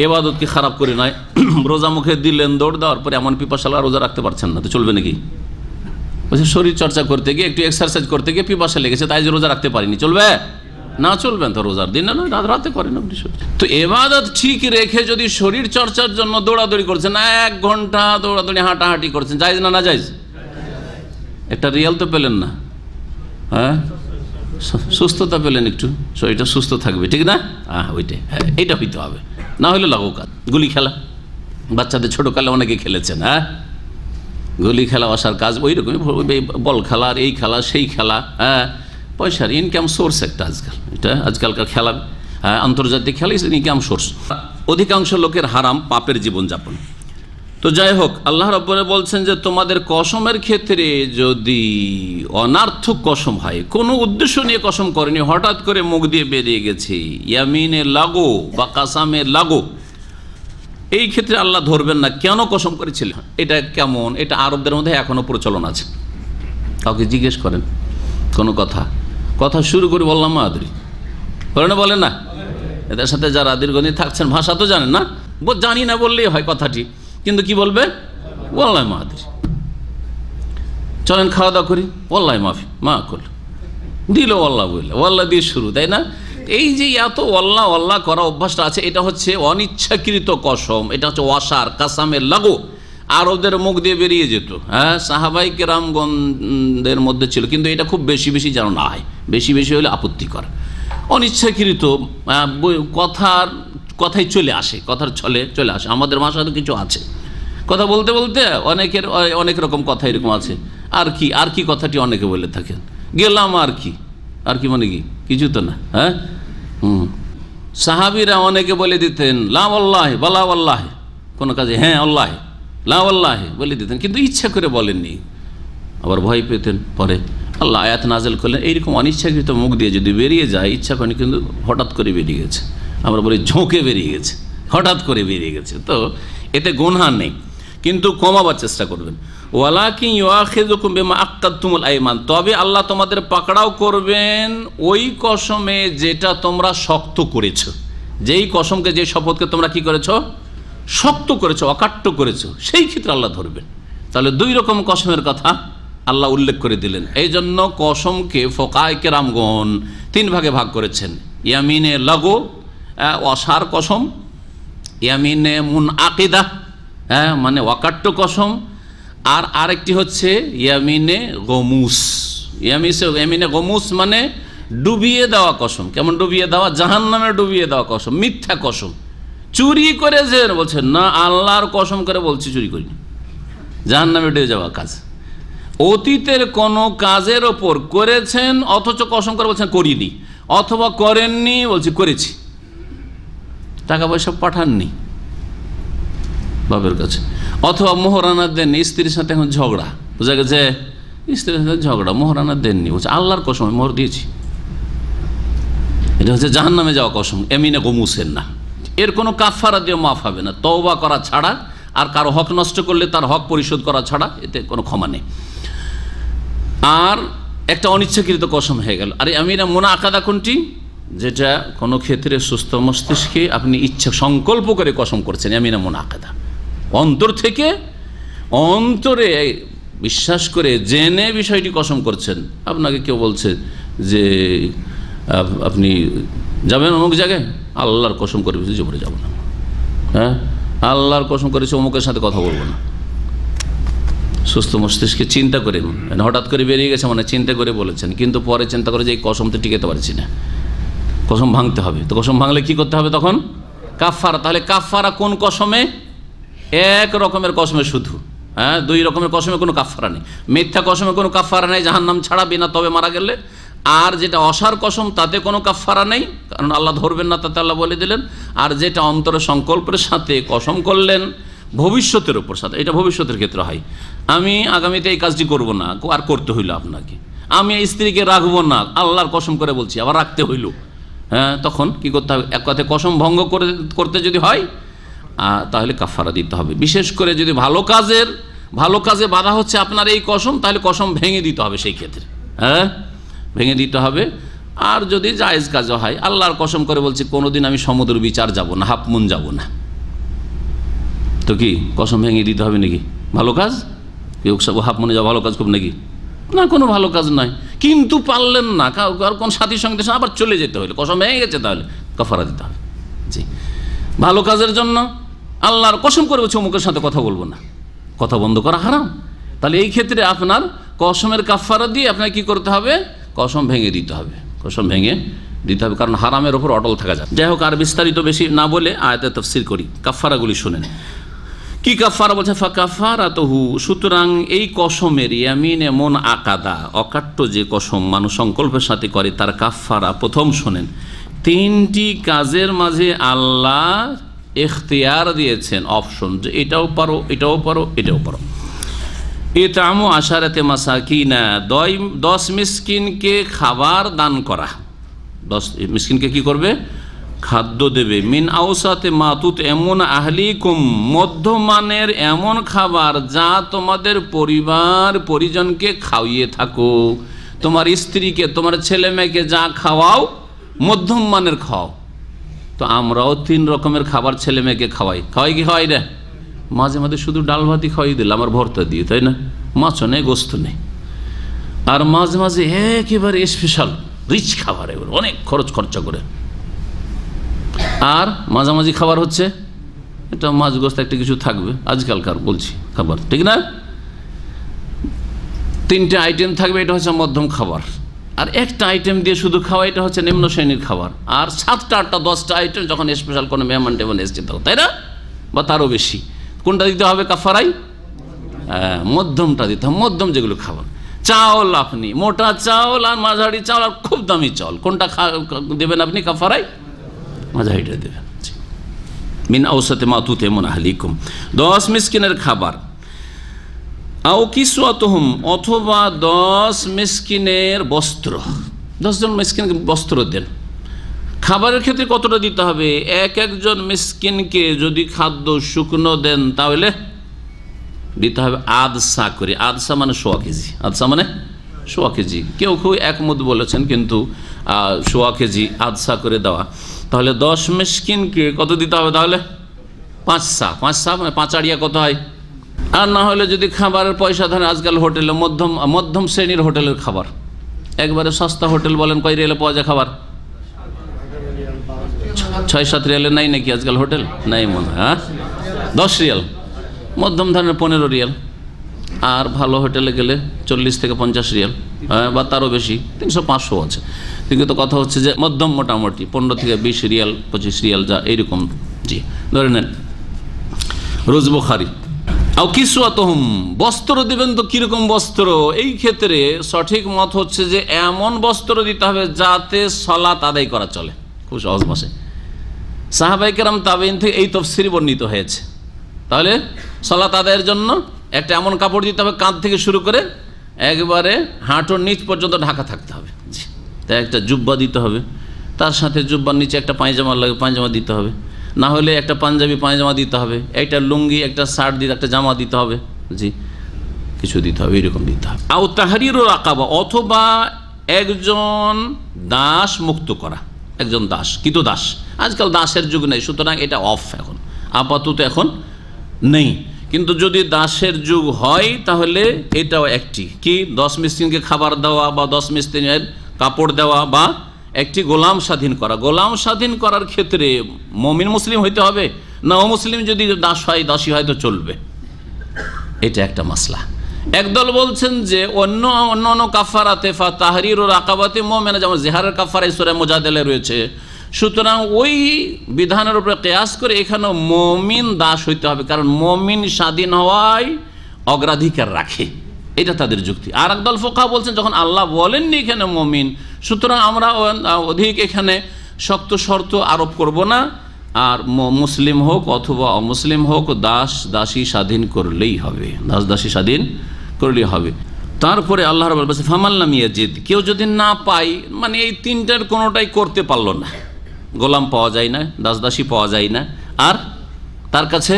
এবাদতকে খারাপ করে নয়। রোজা মুখে দিলেন, দৌড় দেওয়ার পরে এমন পিপাসালা রোজা রাখতে পারছেন না, তো চলবে নাকি? বলছে শরীর চর্চা করতে গিয়ে, একটু এক্সারসাইজ করতে গিয়ে পিপাসা লেগেছে, তাই যে রোজা রাখতে পারিনি, চলবে না? চলবেন তো, রোজার দিন না, রাতে করেন আপনি। তো এবাদত ঠিক রেখে যদি শরীর চর্চার জন্য দৌড়াদৌড়ি করছেন, 1 ঘন্টা দৌড়াদৌড়ি হাঁটাহাঁটি করছেন, জায়েজ না না জায়েজ? একটা রিয়াল তো পেলেন না, হ্যাঁ, সুস্থতা পেলেন, একটু শরীরটা সুস্থ থাকবে, ঠিক না? ওইটাই, হ্যাঁ, এটা হইতে হবে, না হলে লাগো কাজ। গুলি খেলা বাচ্চাদের ছোটোকালে অনেকে খেলেছেন, হ্যাঁ, গুলি খেলা আসার কাজ, ওই রকমই বল খেলা, আর এই খেলা সেই খেলা, হ্যাঁ, পয়সার ইনকাম সোর্স একটা আজকাল, এটা আজকালকার খেলা, হ্যাঁ, আন্তর্জাতিক খেলা ইনকাম সোর্স। অধিকাংশ লোকের হারাম পাপের জীবনযাপন। তো যাই হোক, আল্লাহ রাব্বুল বলছেন যে তোমাদের কসমের ক্ষেত্রে যদি অনার্থক কসম হয়, কোনো উদ্দেশ্য নিয়ে কসম করেনি, হঠাৎ করে মুখ দিয়ে বেরিয়ে গেছে, ইয়ামিনে লাগো বা কাসামে লাগো, এই ক্ষেত্রে আল্লাহ ধরবেন না। কেন কসম করেছিল? এটা কেমন? এটা আরবদের মধ্যে এখনো প্রচলন আছে। কাউকে জিজ্ঞেস করেন কোনো কথা শুরু করে বললাম মাদ্রি, বলেন না? এদের সাথে যারা দীর্ঘদিন থাকছেন, ভাষা তো জানেন না, জানি না বললেই হয় কথাটি, কিন্তু কি বলবে? ওয়াল্লাহি মাদ্রি। চলেন খাওয়া দাওয়া করি, ওয়াল্লাহি মাফি, মা করল, দিল ওয়াল্লাহ বললে, ওয়াল্লাহ দিয়ে শুরু, তাই না? এই যে এত ওয়াল্লাহ ওয়াল্লাহ করা অভ্যাসটা আছে, এটা হচ্ছে অনিচ্ছাকৃত কসম, এটা হচ্ছে ওয়াসার কাসামের লাগো। আরবদের মুখ দিয়ে বেরিয়ে যেত, হ্যাঁ, সাহাবাই কেরামগণদের মধ্যে ছিল, কিন্তু এটা খুব বেশি বেশি যেন না হয়, বেশি বেশি হলে আপত্তিকর। অনিচ্ছাকৃত কথাই চলে আসে, কথার ছলে চলে আসে। আমাদের ভাষায় তো কিছু আছে, কথা বলতে বলতে অনেকের অনেক রকম কথা এরকম আছে। আর কি কথাটি অনেকে বলে থাকেন, গেলাম আর কি মানে কি? কিছু তো না, হ্যাঁ। সাহাবীরা অনেকে বলে দিতেন লা ওয়াল্লাহি বালা ওয়াল্লাহি, কোনো কাজে হ্যাঁ আল্লাহ, লা ওয়াল্লাহি বলে দিতেন, কিন্তু ইচ্ছা করে বলেননি, আবার ভয় পেতেন। পরে আল্লাহ আয়াত নাজেল করলেন, এইরকম অনিচ্ছাকৃত মুখ দিয়ে যদি বেরিয়ে যায়, ইচ্ছা করেনি কিন্তু হঠাৎ করে বেরিয়ে গেছে, আমরা বলি ঝোঁকে বেরিয়ে গেছে, হঠাৎ করে বেরিয়ে গেছে, তো এতে গুনাহ নেই, কিন্তু কমাবার চেষ্টা করবেন। ওয়ালাকিন ইউআখিযুকুম বিমা আক্কাদতুমুল আইমান, তবে আল্লাহ তোমাদের পাকড়াও করবেন ওই কসমে যেটা তোমরা শক্ত করেছো, যেই কসমকে, যে শপথকে তোমরা কি করেছো? শক্ত করেছো, অকাট্য করেছো, সেই ক্ষেত্রে আল্লাহ ধরবেন। তাহলে 2 রকম কসমের কথা আল্লাহ উল্লেখ করে দিলেন। এই জন্য কসমকে ফোকায়ে কেরামগণ 3 ভাগে ভাগ করেছেন। ইয়ামিনে লাগো, অসার কসম, ইয়ামিনে মুনআকিদা, হ্যাঁ, মানে অকাট্য কসম, আর আরেকটি হচ্ছে ইয়ামিনে গমুস। ইয়ামিনে গমুস মানে ডুবিয়ে দেওয়া কসম। কেমন ডুবিয়ে দেওয়া? জাহান্নামে ডুবিয়ে দেওয়া কসম, মিথ্যা কসম। চুরি করে যে বলছেন না, আল্লাহর কসম করে বলছি চুরি করিনি, জাহান্নামে ডুবে যাওয়া কাজ। অতীতের কোনো কাজের ওপর করেছেন অথচ কসম করে বলছেন করিনি, অথবা করেননি বলছি করেছি, টাকা পয়সা পাঠাননি বাপের কাছে, অথবা মোহরানা দেননি, স্ত্রীর সাথে এখন ঝগড়া, বোঝা গেছে, স্ত্রীর সাথে ঝগড়া, মোহরানা দেননি, বলছে আল্লাহর কসম আমি মোহর দিয়েছি। এটা হচ্ছে জাহান্নামে যাওয়া কসম, এমিনে গমুসের না। এর কোনো কাফারা দিয়ে মাফ হবে না, তওবা করা ছাড়া, আর কারো হক নষ্ট করলে তার হক পরিশোধ করা ছাড়া এতে কোনো ক্ষমা নেই। আর একটা অনিচ্ছাকৃত কসম হয়ে গেল। আর আমিনা মুনাআকাদা কোনটি? যেটা কোনো ক্ষেত্রে সুস্থ মস্তিষ্কে আপনি ইচ্ছা সংকল্প করে কসম করছেন, আমিনা মুনাআকাদা, অন্তর থেকে, অন্তরে বিশ্বাস করে জেনে বিষয়টি কসম করছেন। আপনাকে কেউ বলছে যে আপনি যাবেন অমুক জায়গায়, আল্লাহর কসম করে জীবনে যাব না, হ্যাঁ, আল্লাহর কসম করেছে অমুকের সাথে কথা বলবো না। সুস্থ মস্তিষ্কে চিন্তা করে, হঠাৎ করে বেরিয়ে গেছে মানে চিন্তা করে বলেছেন, কিন্তু পরে চিন্তা করে যে এই কসম তো টিকাতে পারছি না, কসম ভাঙতে হবে। তো কসম ভাঙলে কি করতে হবে তখন? কাফারা। তাহলে কাফারা কোন কসমে? 1 রকমের কসমে শুধু, হ্যাঁ, 2 রকমের কসমে কোনো কাফারা নেই। মিথ্যা কসমে কোনো কাফারা নেই, জাহান্নাম ছাড়া, বিনা তবে মারা গেলে। আর যেটা অসার কসম তাতে কোনো কাফারা নেই, কারণ আল্লাহ ধরবেন না, তাতে আল্লাহ বলে দিলেন। আর যেটা অন্তরের সংকল্পের সাথে কসম করলেন ভবিষ্যতের উপর, সাথে, এটা ভবিষ্যতের ক্ষেত্রে হয়, আমি আগামীতে এই কাজটি করব না, আর করতে হইল আপনাকে, আমি এই স্ত্রীকে রাখবো না, আল্লাহর কসম করে বলছি, আবার রাখতে হইল, হ্যাঁ, তখন কি করতে হবে? এক কথায় কসম ভঙ্গ করতে যদি হয়, তাহলে কাফারা দিতে হবে। বিশেষ করে যদি ভালো কাজে বাধা হচ্ছে আপনার এই কসম, তাহলে কসম ভেঙে দিতে হবে সেই ক্ষেত্রে, হ্যাঁ ভেঙে দিতে হবে। আর যদি জায়েজ কাজও হয়, আল্লাহর কসম করে বলছি কোনোদিন আমি সমুদ্র বিচার যাব না, হাফ মুন যাব না, তো কি কসম ভেঙে দিতে হবে নাকি? ভালো কাজ কেউ হাফ মুনে যাওয়া ভালো কাজ খুব নাকি? না, কোনো ভালো কাজ নয়, কিন্তু পারলেন না, আর কোন সাথীর সঙ্গে আবার চলে যেতে হলে কসম ভেঙে গেছে, তাহলে কাফারা দিতে হবে। জি, ভালো কাজের জন্য আল্লাহর কসম করে বলছে অমুকের সাথে কথা বলবো না, কথা বন্ধ করা হারাম। তাহলে এই ক্ষেত্রে আপনার কসমের কাফারা দিয়ে আপনাকে কি করতে হবে? কসম ভেঙে দিতে হবে, কসম ভেঙে দিতে হবে, কারণ হারামের ওপর অটল থাকা যায়। যাই হোক, আর বিস্তারিত বেশি না বলে আয়াতে তাফসীর করি, কাফারাগুলি শুনেন। কি কাফারা বলছে? ফাকাফারাতুহু, সুতরাং এই কসমের, ইয়ামিন এমন আকাদা, অকাট্য যে কসম মানুষ সংকল্পের সাথে করে, তার কাফারা প্রথম শোনেন। 3টি কাজের মাঝে আল্লাহ ইখতিয়ার দিয়েছেন, অপশন, যে এটাও পারো, এটাও পারো, এটাও পারো। ইতামু আশারাতে মাসাকিনা, 10 মিসকিনকে খাবার দান করা। 10 মিসকিনকে কি করবে? খাদ্য দেবে। মিন আওসাতে মাতুত এমন আহলিকুম, মধ্যমানের এমন খাবার যা তোমাদের পরিবার পরিজনকে খাওয়িয়ে থাকো, তোমার স্ত্রীকে, তোমার ছেলে মেয়েকে যা খাওয়াও মধ্যম মানের খাও। তো আমরাও 3 রকমের খাবার ছেলে মেয়েকে খাওয়াই কি খাওয়াই রে? মাঝে মাঝে শুধু ডাল ভাতই খাওয়াই দিলাম আর ভর্তা দিয়ে, তাই না? মাছও নেই, গোস্ত নেই। আর মাঝে মাঝে একেবারে স্পেশাল রিচ খাবার, এগুলো অনেক খরচা করে। আর মাঝামাঝি খাবার হচ্ছে এটা মাছ গোস্ত একটা কিছু থাকবে, আজকালকার বলছি খাবার, ঠিক না? 3টে আইটেম থাকবে, এটা হচ্ছে মধ্যম খাবার। আর একটা আইটেম দিয়ে শুধু খাওয়া, এটা হচ্ছে নিম্ন শ্রেণীর খাবার। আর 7টা 8টা 10টা আইটেম যখন স্পেশাল কোনো মেহমান টেমন এসছে, তাই না? বা তারও বেশি, কোনটা দিতে হবে কাফারাই? মধ্যমটা দিতে হবে, মধ্যম যেগুলো খাবার। চাউল, আপনি মোটা চাউল আর মাঝারি চাউল আর খুব দামি চাউল, কোনটা দেবেন আপনি কাফারাই? মাঝারিটা দেবেন। মিন আওসাতে মাতুত এমন আহলিকুম, 10 মিসকিনের খাবার। আও কিসওয়াতুহুম, অথবা 10 মিসকিনের বস্ত্র, 10 জন মিসকিনকে বস্ত্র দেন। খাবারের ক্ষেত্রে কতটা দিতে হবে? একজন মিসকিনকে যদি খাদ্য শুকনো দেন, তাহলে দিতে হবে আধসা করে। আধসা মানে 1.25 কেজি, আধসা মানে 1.25 কেজি। কেউ একমত বলেছেন, কিন্তু 1.25 কেজি আধসা করে দেওয়া। তাহলে 10 মিসকিনকে কত দিতে হবে? তাহলে 5 সা, মানে 5 আড়িয়া কত হয়? আর না হলে যদি খাবারের পয়সা ধরেন, আজকাল হোটেলে মধ্যম শ্রেণীর হোটেলের খাবার, একবারে সস্তা হোটেল বলেন, কয় রিয়ালে পাওয়া যায় খাবার? 6-7 রিয়ালে নাই নাকি আজকাল হোটেল? নাই মনে হয়। হ্যাঁ, 10 রিয়াল, মধ্যম ধরনের 15 রিয়াল। আর ভালো হোটেলে গেলে 40 থেকে 50 রিয়াল, বা তারও বেশি, 300-500 আছে। কিন্তু কথা হচ্ছে যে মধ্যম, মোটামুটি 15 থেকে 20 রিয়াল, 25 রিয়াল, যা এইরকম। জি, ধরে নেন রোজ বুখারী। আও কিসওয়াতুহুম, বস্ত্র দিবেন। তো কিরকম বস্ত্র? এই ক্ষেত্রে সঠিক মত হচ্ছে যে এমন বস্ত্র দিতে হবে যাতে সালাত আদায় করা চলে। খুব সহজ ভাষায় সাহাবায়ে কেরাম, তাবেঈন থেকে এই তাফসীর বর্ণিত হয়েছে। তাহলে সালাত আদায়ের জন্য একটা এমন কাপড় দিতে হবে, কাঁধ থেকে শুরু করে একবারে হাঁটুর নিচ পর্যন্ত ঢাকা থাকতে হবে। জি, তাই একটা জুব্বা দিতে হবে, তার সাথে জুব্বার নিচে একটা পায়জামা লাগে, পায়জামা দিতে হবে। না হলে একটা পাঞ্জাবি পায়জামা দিতে হবে, একটা লুঙ্গি, একটা শার্ট দিতে, একটা জামা দিতে হবে। জি, কিছু দিতে হবে, এইরকম দিতে হবে। আও তাহরিরুর রাকাবা, অথবা একজন দাস মুক্ত করা, একজন দাস, কিন্তু দাস, আজকাল দাসের যুগ নেই, সুতরাং এটা অফ, এখন আপাতত এখন নেই। কিন্তু যদি দাসের যুগ হয়, তাহলে এটাও একটি কি, 10 মিসকিনকে খাবার দেওয়া, বা 10 মিসকিনের কাপড় দেওয়া, বা একটি গোলাম স্বাধীন করা। গোলাম স্বাধীন করার ক্ষেত্রে মুমিন মুসলিম হইতে হবে না অমুসলিম যদি দাস হয়, দাসী হয় তো চলবে? এটা একটা মাসলা। একদল বলছেন যে অন্য কাফারাতে তাহরিরু রাকাবাতি মুমিনা, যেমন জিহারের কাফারা সূরা মুজাদালা রয়েছে, সুতরাং ওই বিধানের উপরে কিয়াস করে এখানেও মুমিন দাস হইতে হবে, কারণ মুমিন স্বাধীন হওয়ায় অগ্রাধিকার রাখে, এটা তাদের যুক্তি। আর একদল ফুকাহা বলছেন যখন আল্লাহ বলেননি এখানে মুমিন, সুতরাং আমরা অধিক এখানে শক্ত শর্ত আরোপ করব না, আর মুসলিম হোক অথবা অমুসলিম হোক, দাস দাসী স্বাধীন করলেই হবে, দাস দাসী স্বাধীন করলেই হবে। তারপরে আল্লাহ রাব্বুল বলেন ফামান লাম ইয়াজিদ, কেউ যদি না পায়, মানে এই 3টার কোনোটাই করতে পারলো না, গোলাম পাওয়া যায় না, দাস দাসী পাওয়া যায় না, আর তার কাছে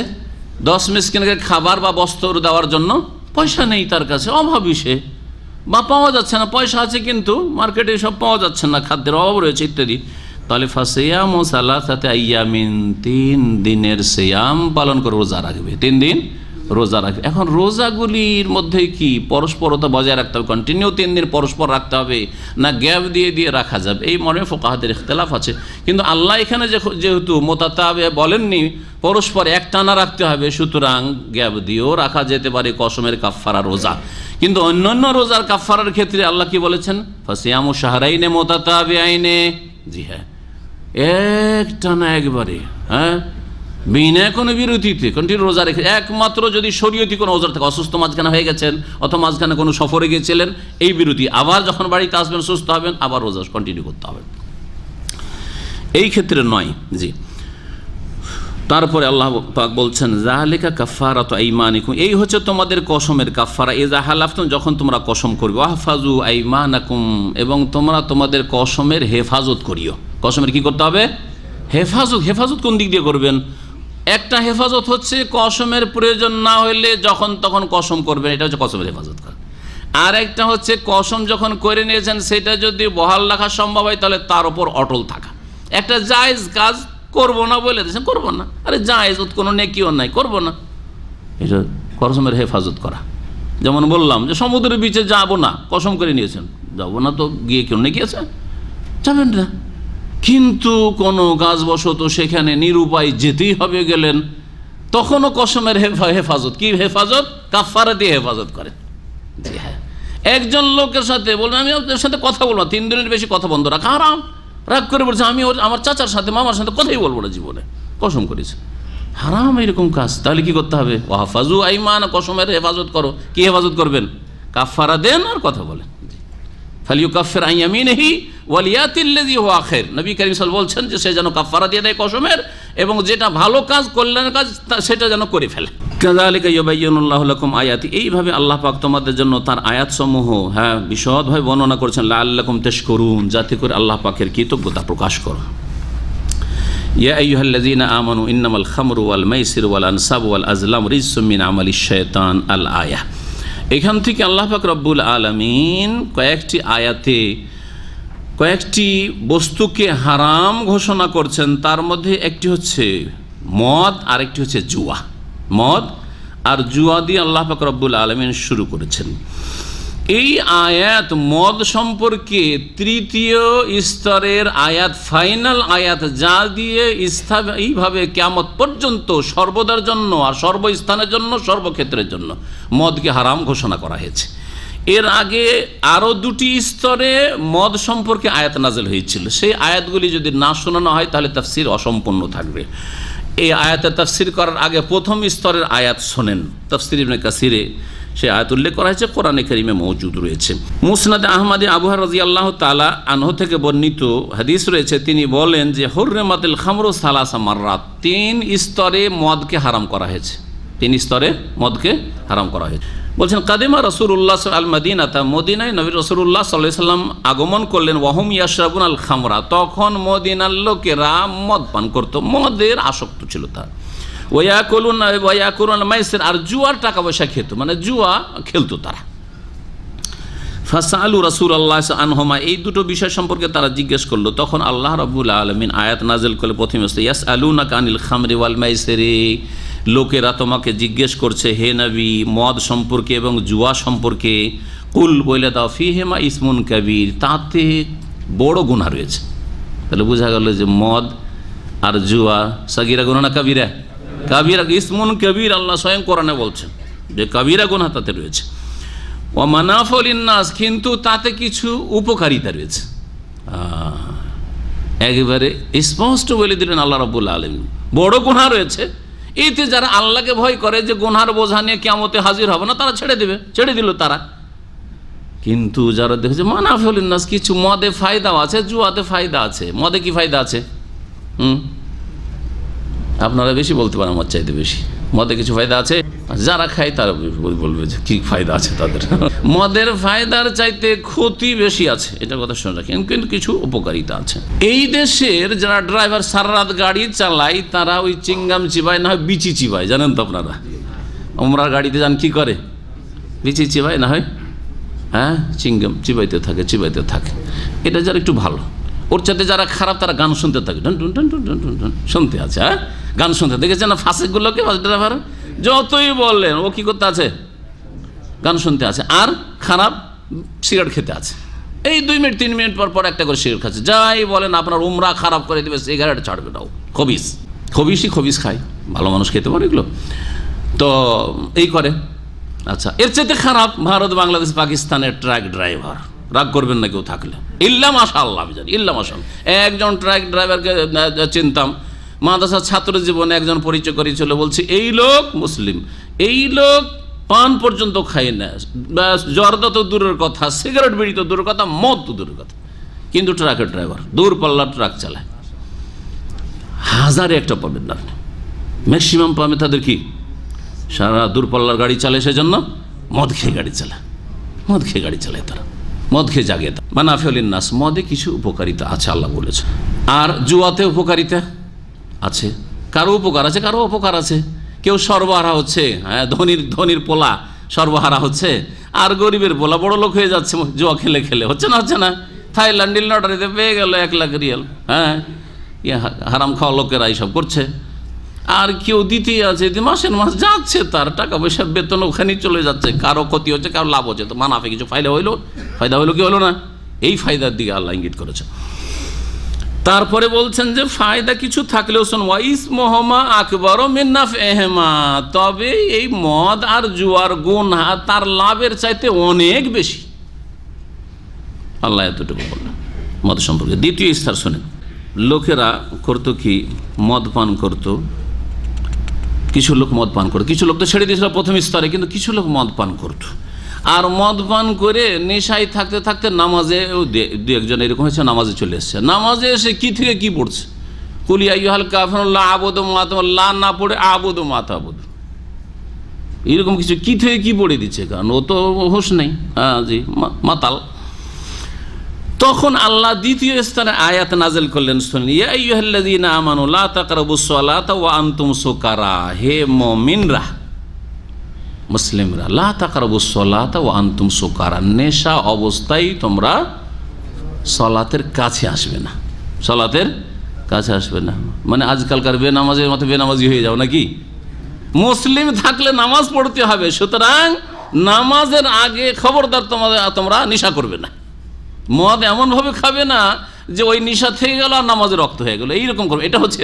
10 মিসকিনকে খাবার বা বস্ত্র দেওয়ার জন্য পয়সা নেই, তার কাছে অভাবী সে, বা পাওয়া যাচ্ছে না, পয়সা আছে কিন্তু মার্কেটে সব পাওয়া যাচ্ছে না, খাদ্যের অভাব রয়েছে ইত্যাদি। তাহলে ফাসিয়াম ও সালাসাতে আইয়ামিন, 3 দিনের সিয়াম পালন করে রোজা রাখবে, 3 দিন রোজা রাখবে। এখন রোজাগুলির মধ্যে কি পরস্পরতা বজায় রাখতে হবে, কন্টিনিউ 3 দিন পরস্পর রাখতে হবে, না গ্যাপ দিয়ে দিয়ে রাখা যাবে, এই মর্মে ফুকাহাদের ইখতিলাফ আছে। কিন্তু আল্লাহ এখানে যেহেতু মুতাতাবিআ বলেননি পরস্পর একটানা রাখতে হবে, সুতরাং গ্যাপ দিয়েও রাখা যেতে পারে কসমের কাফারা রোজা। কিন্তু অন্যান্য রোজার কাফারার ক্ষেত্রে আল্লাহ কি বলেছেন, ফাসিয়ামু শাহরাইনে মুতাতাবিআইনে, জি হ্যাঁ, একটানা একবারে, হ্যাঁ, বিনা কোনো বিরতিতে কন্টিনিউ রোজা রেখে, একমাত্র যদি শরীয়তি কোনো ওজর থাকে, অসুস্থ মাঝখানে হয়ে গেছেন অথবা মাঝখানে কোনো সফরে গিয়েছিলেন, এই বিরতি, আবার যখন বাড়িতে আসবেন সুস্থ হবেন আবার রোজা কন্টিনিউ করতে হবে, এই ক্ষেত্রে নয়। জি, তারপরে আল্লাহ পাক বলছেন যালিকা কাফারাতু আইমানিকুম, এই হচ্ছে তোমাদের কসমের কাফারা, ইযা হালাফতুম, যখন তোমরা কসম করবে, ওয়াহফাজু আইমানাকুম, এবং তোমরা তোমাদের কসমের হেফাজত করিও। কসমের কি করতে হবে? হেফাজত। হেফাজত কোন দিক দিয়ে করবেন? একটা হেফাজত হচ্ছে কসমের প্রয়োজন না হইলে যখন তখন কসম করবেন, এটা হচ্ছে কসমের হেফাজত করা। আর একটা হচ্ছে কসম যখন করে নিয়েছেন সেটা যদি বহাল রাখা সম্ভব হয় তাহলে তার উপর অটল থাকা। একটা জায়েজ কাজ করবো না বলে দিয়েছেন, করবো না, আরে জায়েজ, কোনো নেকিও নাই, করবো না, এটা কসমের হেফাজত করা। যেমন বললাম যে সমুদ্রের বিচে যাবো না, কসম করে নিয়েছেন, যাবো না তো গিয়ে কেউ নেকি আছে, যাবেন না, কিন্তু কোনো কাজবশত সেখানে নিরুপায় যেতেই হবে গেলেন, তখনও কসমের হেফাজত। কি হেফাজত? কাফারা দিয়ে হেফাজত করেন। জি হ্যাঁ, একজন লোকের সাথে বলবেন আমি আপনার সাথে কথা বলবো না, 3 দিনের বেশি কথা বন্ধ রাখা হারাম, রাগ করে বলছে আমি আমার চাচার সাথে মামার সাথে কথাই বলবো না জীবনে, কসম করেছে, হারাম এরকম কাজ। তাহলে কি করতে হবে? ওয়াহফাজু আইমান, কসমের হেফাজত করো। কি হেফাজত করবেন? কাফারা দেন আর কথা বলেন। ফালিউকাফির আন ইয়ামিনিহি ওয়ালিয়াতিল্লাযী হুয়া খায়র, নবী কারীম সাল্লাল্লাহু আলাইহি ওয়াসাল্লাম বলছেন যে সে যেন কাফারা দিয়ে দেয় কসমের, এবং যেটা ভালো কাজ, কল্যাণের কাজ, সেটা যেন করে ফেলে। কাযালিকা ইউবাইয়িনুল্লাহু লাকুম আয়াতি, এইভাবে আল্লাহ পাক তোমাদের জন্য তার আয়াতসমূহ বিশদভাবে বর্ণনা করেছেন, লাআল্লাকুম তাশকুরুন, যাতে করে আল্লাহ পাকের কৃতজ্ঞতা প্রকাশ করো। ইয়া আইয়ুহাল্লাযীনা আমানু ইন্নামাল খামরু ওয়াল মাইসিরু ওয়াল আনসাবু ওয়াল আজলামু রিজসুম মিন আমালিশ শাইতান, আল আয়া। এখান থেকে আল্লাহ পাক রব্বুল আলামিন কয়েকটি আয়াতে কয়েকটি বস্তুকে হারাম ঘোষণা করছেন, তার মধ্যে একটি হচ্ছে মদ আর একটি হচ্ছে জুয়া। মদ আর জুয়া দিয়ে আল্লাহ পাক রব্বুল আলামিন শুরু করেছেন। এই আয়াত মদ সম্পর্কে তৃতীয় স্তরের আয়াত, ফাইনাল আয়াত, যা দিয়ে এইভাবে কিয়ামত পর্যন্ত সর্বদার জন্য আর সর্বস্থানের জন্য, সর্বক্ষেত্রের জন্য মদকে হারাম ঘোষণা করা হয়েছে। এর আগে আরও 2টি স্তরে মদ সম্পর্কে আয়াত নাযিল হয়েছিল, সেই আয়াতগুলি যদি না শোনানো হয় তাহলে তাফসীর অসম্পূর্ণ থাকবে। এই আয়াতের তাফসীর করার আগে প্রথম স্তরের আয়াত শোনেন। তাফসীর ইবনে কাসিরে সে আয়াত উল্লেখ করা হয়েছে, কোরআনে কারিমে মওজুদ রয়েছে। মুসনাদে আহমদে আবু হুরায়রা রাদিয়াল্লাহু তাআলা আনহু থেকে বর্ণিত হাদিস রয়েছে, তিনি বলেন যে হুররিমাতিল খামরু সালাসা মাররাত, 3 স্তরে মদকে হারাম করা হয়েছে, 3 স্তরে মদকে হারাম করা হয়েছে। বলছেন কাদিমা রাসূলুল্লাহ আল মদিনাতা, মদিনায় নবী রাসূলুল্লাহ সাল্লাল্লাহু আলাইহি সাল্লাম আগমন করলেন, ওয়াহুম ইয়াশরাবুন আল খামরা, তখন মদিনার লোকেরা মদ পান করত, মদের আসক্ত ছিল তার। ওয়ায়াকুলুন মাইসির, আর জুয়ার টাকা পয়সা খেত, মানে জুয়া খেলতো তারা। ফাসআলু রাসূলুল্লাহ আনহুমা, এই দুটো বিষয় সম্পর্কে তারা জিজ্ঞেস করলো। তখন আল্লাহ রাব্বুল আলামিন আয়াত নাযিল করলে প্রথমে ইয়াসআলুনাকা আনিল খামরি ওয়াল মাইসিরি, লোকেরা তোমাকে জিজ্ঞেস করছে হে নবী মদ সম্পর্কে এবং জুয়া সম্পর্কে। কুল, বলে দাও, ফিহিমা ইসমুন কাবীর, তাতে বড় গুনাহ রয়েছে। তাহলে বোঝা গেল যে মদ আর জুয়া সাগীরা গুনাহ না কাবীরা? কাবীরা, ইসমুন কাবীর, আল্লাহ স্বয়ং কোরআনে বলছেন যে কাবীরা গুনাহ তাতে রয়েছে। ওয়া মানাফিউ লিন-নাস, কিন্তু তাতে কিছু উপকারিতা রয়েছে। একেবারে স্পষ্ট বলে দিলেন আল্লাহ রাব্বুল আলামিন, বড় গুনাহ রয়েছে। এতে যারা আল্লাহকে ভয় করে যে গুনার বোঝা নিয়ে কিয়ামতে হাজির হবে না, তারা ছেড়ে দেবে, ছেড়ে দিল তারা। কিন্তু যারা দেখেছে মানাফিউ লিন-নাস, কিছু মদে ফায়দা আছে, জুয়াতে ফায়দা আছে। মদে কি ফায়দা আছে? আপনারা বেশি বলতে পারেন আমার চাইতে বেশি। মদে কিছু ফায়দা আছে? যারা খায় তারা বলবে যে কি ফায়দা আছে তাদের। মদের ফায়দার চাইতে ক্ষতি বেশি আছে, এটা কথা শুনে রাখেন, কিন্তু কিছু উপকারিতা আছে। এই দেশের যারা ড্রাইভার সারা রাত গাড়ি চালায় তারা ওই চিংগাম চিবায়, না হয় বিচি চিবায়, জানেন তো আপনারা? ওমরার গাড়িতে যান কি করে? বিচি চিবায়, না হয় হ্যাঁ চিংগাম চিবাইতে থাকে। এটা যারা একটু ভালো, ওর সাথে যারা খারাপ তারা গান শুনতে থাকে, শুনতে আছে, হ্যাঁ গান শুনতে। দেখেছেন না ফাঁসিগুলোকে, বাস ড্রাইভার যতই বললেন ও কি করতে আছে? গান শুনতে আছে। আর খারাপ সিগারেট খেতে আছে, এই 2 মিনিট 3 মিনিট পর একটা করে সিগারেট খাচ্ছে। যাই বলেন আপনার উমরা খারাপ করে দেবে, সিগারেট ছাড়বে না। খবিস খায়, ভালো মানুষ খেতে পারে এগুলো, তো এই করে। আচ্ছা, এর চাইতে খারাপ ভারত, বাংলাদেশ, পাকিস্তানের ট্রাক ড্রাইভার। রাগ করবেন না কেউ থাকলে, ইল্লা মাশাআল্লাহ, আমি জানি ইল্লা মাশাআল্লাহ। একজন ট্রাক ড্রাইভারকে চিনতাম, মাদ্রাসার ছাত্র জীবনে একজন পরিচয় করেছিল, বলছে এই লোক মুসলিম, এই লোক পান পর্যন্ত খায় না, জর্দা তো দূরের কথা, সিগারেট বিড়ি তো দূরের কথা, মদ তো দূরের কথা, কিন্তু ট্রাকের ড্রাইভার, দূরপাল্লার ট্রাক চালায়। হাজারে একটা পাবেন না, ম্যাক্সিমাম পাবে তাদের কি সারা দূরপাল্লার গাড়ি চালায়, সেজন্য মদ খেয়ে গাড়ি চালায় তারা, মদ খেয়ে জাগে। মানাফিউলিন নাস, মদে কিছু উপকারিতা আছে আল্লাহ বলেছে। আর জুয়াতে উপকারিতা আছে, কারো উপকার আছে, কারো অপকার আছে। কেউ সর্বহারা হচ্ছে, হ্যাঁ ধনির পোলা সর্বহারা হচ্ছে, আর গরিবের পোলা বড় লোক হয়ে যাচ্ছে জুয়া খেলে। হচ্ছে না? থাইল্যান্ড লটারিতে পেয়ে গেল 1 লাখ রিয়াল, হ্যাঁ হারাম খাওয়া লোকেরা এইসব করছে। আর কেউ দ্বিতীয় আছে, মাসের মাস যাচ্ছে, তার টাকা পয়সা বেতন ওখানেই চলে যাচ্ছে, কারো ক্ষতি হচ্ছে, কারো লাভ হচ্ছে। তো মানাফে কিছু ফায়দা হইলো কি হলো না? এই ফায়দার দিকে আল্লাহ ইঙ্গিত করেছে। তারপরে বলছেন যে ফায়দা কিছু থাকলেও শোন, ওয়াইসমুহুমা আকবারু মিন নাফইহিমা, তবে এই মদ আর জুয়ার গুনাহ তার লাভের চাইতে অনেক বেশি। আল্লাহ এতটুকু বললেন মদ সম্পর্কে। দ্বিতীয় স্তর শোনেন, লোকেরা করতো কি, মদ পান করত, কিছু লোক মদ পান করতো, কিছু লোক তো ছেড়ে দিয়েছিল প্রথম স্তরে, কিন্তু কিছু লোক মদ পান করতো। আর মদ পান করে নেশায় থাকতে থাকতে নামাজে, 2-1জন এরকম হয়েছে, নামাজে চলে এসছে। নামাজে এসে কি থেকে কি পড়ছে, কুল ইয়া আইয়ুহাল কাফিরুন লা আ'বুদু মা তা'বুদুন, লা না পড়ে আ'বুদু মা তা'বুদুন, এরকম কিছু কি থেকে কি পড়ে দিচ্ছে, কারণ ও তো হোশ নেই, হ্যাঁ জি মাতাল। তখন আল্লাহ দ্বিতীয় স্তরে আয়াত নাযিল করলেন, শুনুন, ইয়া আইয়ুহাল্লাযীনা আমানু লা তাকরাবুস সালাতা ওয়া আনতুম সুকারা, হে মুমিনরা, মুসলিমরা, লা তাকরাবুস সালাতা ওয়া আনতুম সুকারা, নেশা অবস্থায় তোমরা সালাতের কাছে আসবে না, মানে আজকালকার বেনামাজের মতো বেনামাজি হয়ে যাও নাকি? মুসলিম থাকলে নামাজ পড়তে হবে, সুতরাং নামাজের আগে খবরদার তোমরা নেশা করবে না। মদ এমনভাবে খাবে না যে ওই নেশা থেকে গেল আর নামাজে রক্ত হয়ে গেল, এইরকম করবে। এটা হচ্ছে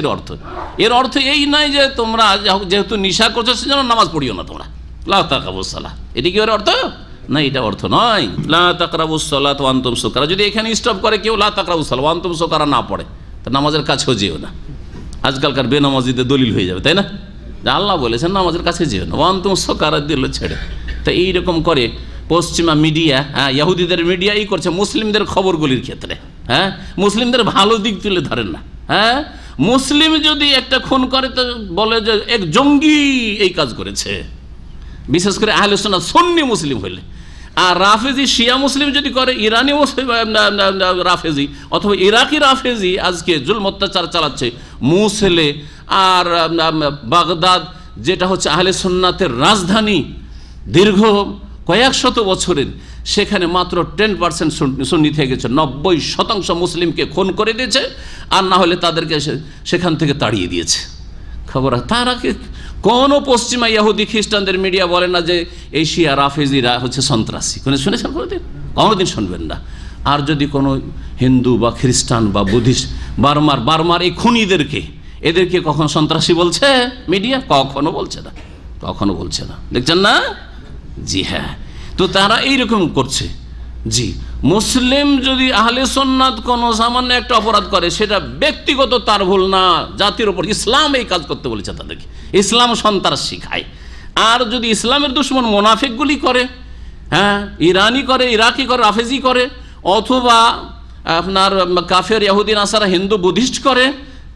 এর অর্থ এই নয় যে তোমরা যেহেতু নেশা করছো সেজন্য নামাজ পড়িও না তোমরা, লা তাকরাবুস সালাহ, এটি কি এর অর্থ? না, এটা অর্থ নয়। লা তাকরাবুস সালাত ওয়া আনতুম সুকারা, যদি এখানে স্টপ করে কেউ লা তাকরাবুস সালাত ওয়া আনতুম সুকারা না পড়ে, তা নামাজের কাছেও যেও না। আজকালকার বেনামাজিদের দলিল হয়ে যাবে, তাই না? আল্লাহ বলেছেন নামাজের কাছে যেও না, ওয়া আনতুম সুকারা দিল ছেড়ে। তা এইরকম করে পশ্চিমা মিডিয়া, হ্যাঁ ইহুদিদের মিডিয়া এই করছে মুসলিমদের খবরগুলির ক্ষেত্রে, হ্যাঁ মুসলিমদের ভালো দিক তুলে ধরেন না। হ্যাঁ মুসলিম যদি একটা খুন করে তো বলে যে এক জঙ্গি এই কাজ করেছে, বিশেষ করে আহলে সুন্নাত সুন্নি মুসলিম হইলে। আর রাফেজি শিয়া মুসলিম যদি করে, ইরানি রাফেজি অথবা ইরাকি রাফেজি আজকে জুলম অত্যাচার চালাচ্ছে মুসলে আর বাগদাদ, যেটা হচ্ছে আহলে সুন্নাতের রাজধানী দীর্ঘ কয়েক শত বছরের, সেখানে মাত্র 10% সুন্নি থেকে গেছে, 90% মুসলিমকে খুন করে দিয়েছে, আর না হলে তাদেরকে সেখান থেকে তাড়িয়ে দিয়েছে। খবর তারা কি কোনো পশ্চিমা ইহুদি খ্রিস্টানদের মিডিয়া বলে না যে এই শিয়া রাফেজিরা হচ্ছে সন্ত্রাসী? শুনেছেন কোনোদিন? কোনোদিন শুনবেন না। আর যদি কোনো হিন্দু বা খ্রিস্টান বা বুদ্ধিস্ট বার্মার এই খুনিদেরকে, এদেরকে কখনো সন্ত্রাসী বলছে মিডিয়া? কখনো বলছে না, দেখছেন না? জি হ্যাঁ, তো তারা এইরকম করছে। জি, মুসলিম যদি আহলে সুন্নাত কোনো সামান্য একটা অপরাধ করে, সেটা ব্যক্তিগত তার ভুল না, জাতির উপর। ইসলাম এই কাজ করতে বলেছে তাদেরকে, ইসলাম সন্ত্রাস শিখায়। আর যদি ইসলামের দুশমন মোনাফিকগুলি করে, হ্যাঁ ইরানি করে, ইরাকি করে, রাফেজি করে, অথবা আপনার কাফের ইহুদি নাসারা হিন্দু বুদ্ধিস্ট করে,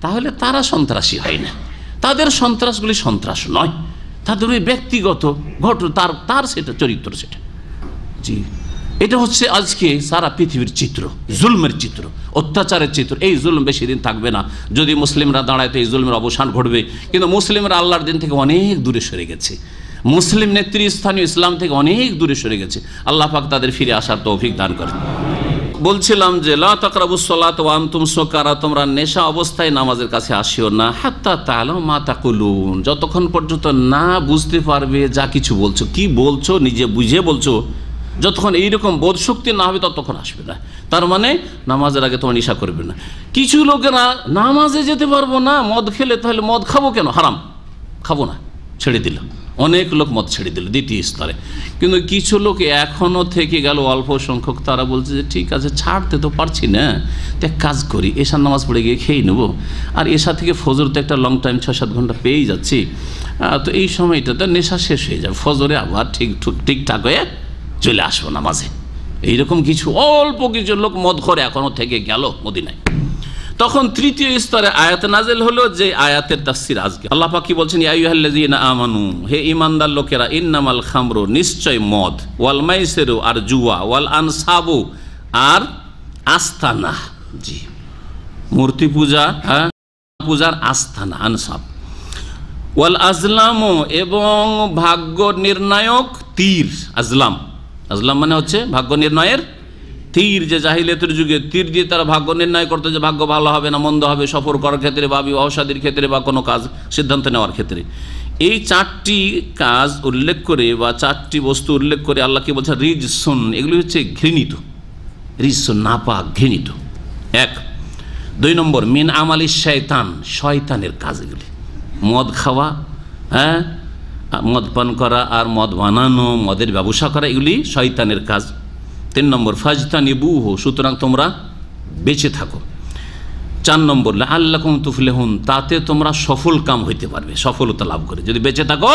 তাহলে তারা সন্ত্রাসী হয় না। তাদের সন্ত্রাসগুলি সন্ত্রাস নয়, তাদের ওই ব্যক্তিগত ঘটনা, তার সেটা চরিত্র, সেটা। জি, এটা হচ্ছে আজকে সারা পৃথিবীর চিত্র, জুলমের চিত্র, অত্যাচারের চিত্র। এই জুলম বেশি দিন থাকবে না। যদি মুসলিমরা দাঁড়ায় তো এই জুলমের অবসান ঘটবে, কিন্তু মুসলিমরা আল্লাহর দিন থেকে অনেক দূরে সরে গেছে, মুসলিম নেতৃস্থানীয় ইসলাম থেকে অনেক দূরে সরে গেছে। আল্লাহ পাক তাদের ফিরে আসার তৌফিক দান করেন। বলছিলাম যে লা তাকরাবুস সালাত ওয়া আনতুম সুকারা, তোমরা নেশা অবস্থায় নামাজের কাছে আসিও না, হাত্তা তাআলামু মা তাকুলুন, যতক্ষণ পর্যন্ত না বুঝতে পারবে যা কিছু বলছো, কি বলছো নিজে বুঝে বলছো, যতক্ষণ এইরকম বোধশক্তি না হবে ততক্ষণ আসবে না। তার মানে নামাজের আগে তোমার নেশা করবে না। কিছু লোকেরা নামাজে যেতে পারবো না, মদ খেলে, তাহলে মদ খাবো কেন, হারাম, খাবো না, ছেড়ে দিল। অনেক লোক মদ ছেড়ে দিল দ্বিতীয় স্তরে। কিন্তু কিছু লোক এখনও থেকে গেল অল্প সংখ্যক, তারা বলছে যে ঠিক আছে, ছাড়তে তো পারছি না, তো এক কাজ করি, এশার নামাজ পড়ে গিয়ে খেয়ে নেবো, আর এশা থেকে ফজর তো একটা লং টাইম 6-7 ঘন্টা পেয়েই যাচ্ছি, তো এই সময়টাতে নেশা শেষ হয়ে যাবে, ফজরে আবার ঠিকঠাক হয়ে চলে আসবো নামাজে। এইরকম কিছু অল্প কিছু লোক মদ করে এখনও থেকে গেল মদিনায়। তখন তৃতীয় স্তরে আয়াত নাযিল হলো, যে আয়াতের তাফসীর আজকে আল্লাহ পাক কি বলছেন, ইয়া আইয়ুহাল্লাযীনা আমানু, হে ঈমানদার লোকেরা, ইন্নামাল খামরু, নিশ্চয় মদ, ওয়াল মাইসিরু, আর জুয়া, ওয়াল আনসাবু, আর আস্তানা, জি মূর্তি পূজা, পূজার আস্তানা, আনসাব, ওয়াল আজলামু, এবং ভাগ্য নির্ণায়ক তীর। আজলাম, আজলাম মানে হচ্ছে ভাগ্য নির্ণয়ের তীর, যে জাহিলিয়াতের যুগে তীর দিয়ে তারা ভাগ্য নির্ণয় করতে, যে ভাগ্য ভালো হবে না মন্দ হবে, সফর করার ক্ষেত্রে বা বিবাহ শাদীর ক্ষেত্রে বা কোনো কাজ সিদ্ধান্ত নেওয়ার ক্ষেত্রে। এই 4টি কাজ উল্লেখ করে বা 4টি বস্তু উল্লেখ করে আল্লাহ কি বলছে, রিজসুন, এগুলি হচ্ছে ঘৃণিত, রিজসুন নাপাক, ঘৃণিত। 1। 2 নম্বর, মিন আমালি শয়তান, শয়তানের কাজ এগুলি, মদ খাওয়া, মদ পান করা আর মদ বানানো, মদের ব্যবসা করা, এগুলি শয়তানের কাজ। 3 নম্বর, ফাজতানিবুহু, সুতরাং তোমরা বেঁচে থাকো। 4 নম্বর, লাআল্লাকুম তুফলিহুন, তাতে তোমরা সফল কাম হইতে পারবে, সফলতা লাভ করে যদি বেঁচে থাকো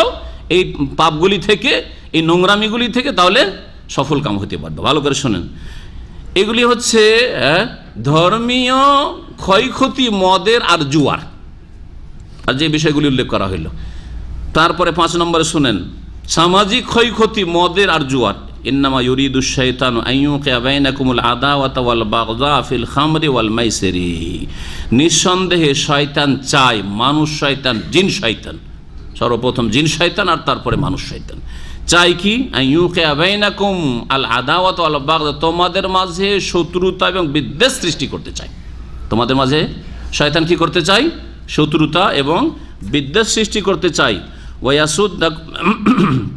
এই পাপগুলি থেকে, এই নোংরামিগুলি থেকে, তাহলে সফল কাম হইতে পারবে। ভালো করে শোনেন, এগুলি হচ্ছে ধর্মীয় ক্ষয়ক্ষতি, মদের আর জুয়ার, আর যে বিষয়গুলি উল্লেখ করা হইল। তারপরে 5 নম্বরে শুনেন, সামাজিক ক্ষয়ক্ষতি, মদের আর জুয়ার। ইন্নামা ইউরিদু শাইতানু আন ইউকিয়া বাইনাকুমুল আদাওয়াতা ওয়াল বাগদা ফিল খামরি ওয়াল মাইসিরি, নিঃসন্দেহে শয়তান চায়, মানুষ শয়তান, জিন শয়তান, সর্বপ্রথম জিন শয়তান আর তারপরে মানুষ শয়তান চায় কি, আন ইউকিয়া বাইনাকুম আল আদাওয়াতা ওয়াল বাগদা, তোমাদের মাঝে শত্রুতা এবং বিদ্বেষ সৃষ্টি করতে চায়। তোমাদের মাঝে শয়তান কি করতে চায়, শত্রুতা এবং বিদ্বেষ সৃষ্টি করতে চায়। ওয়াসুদ,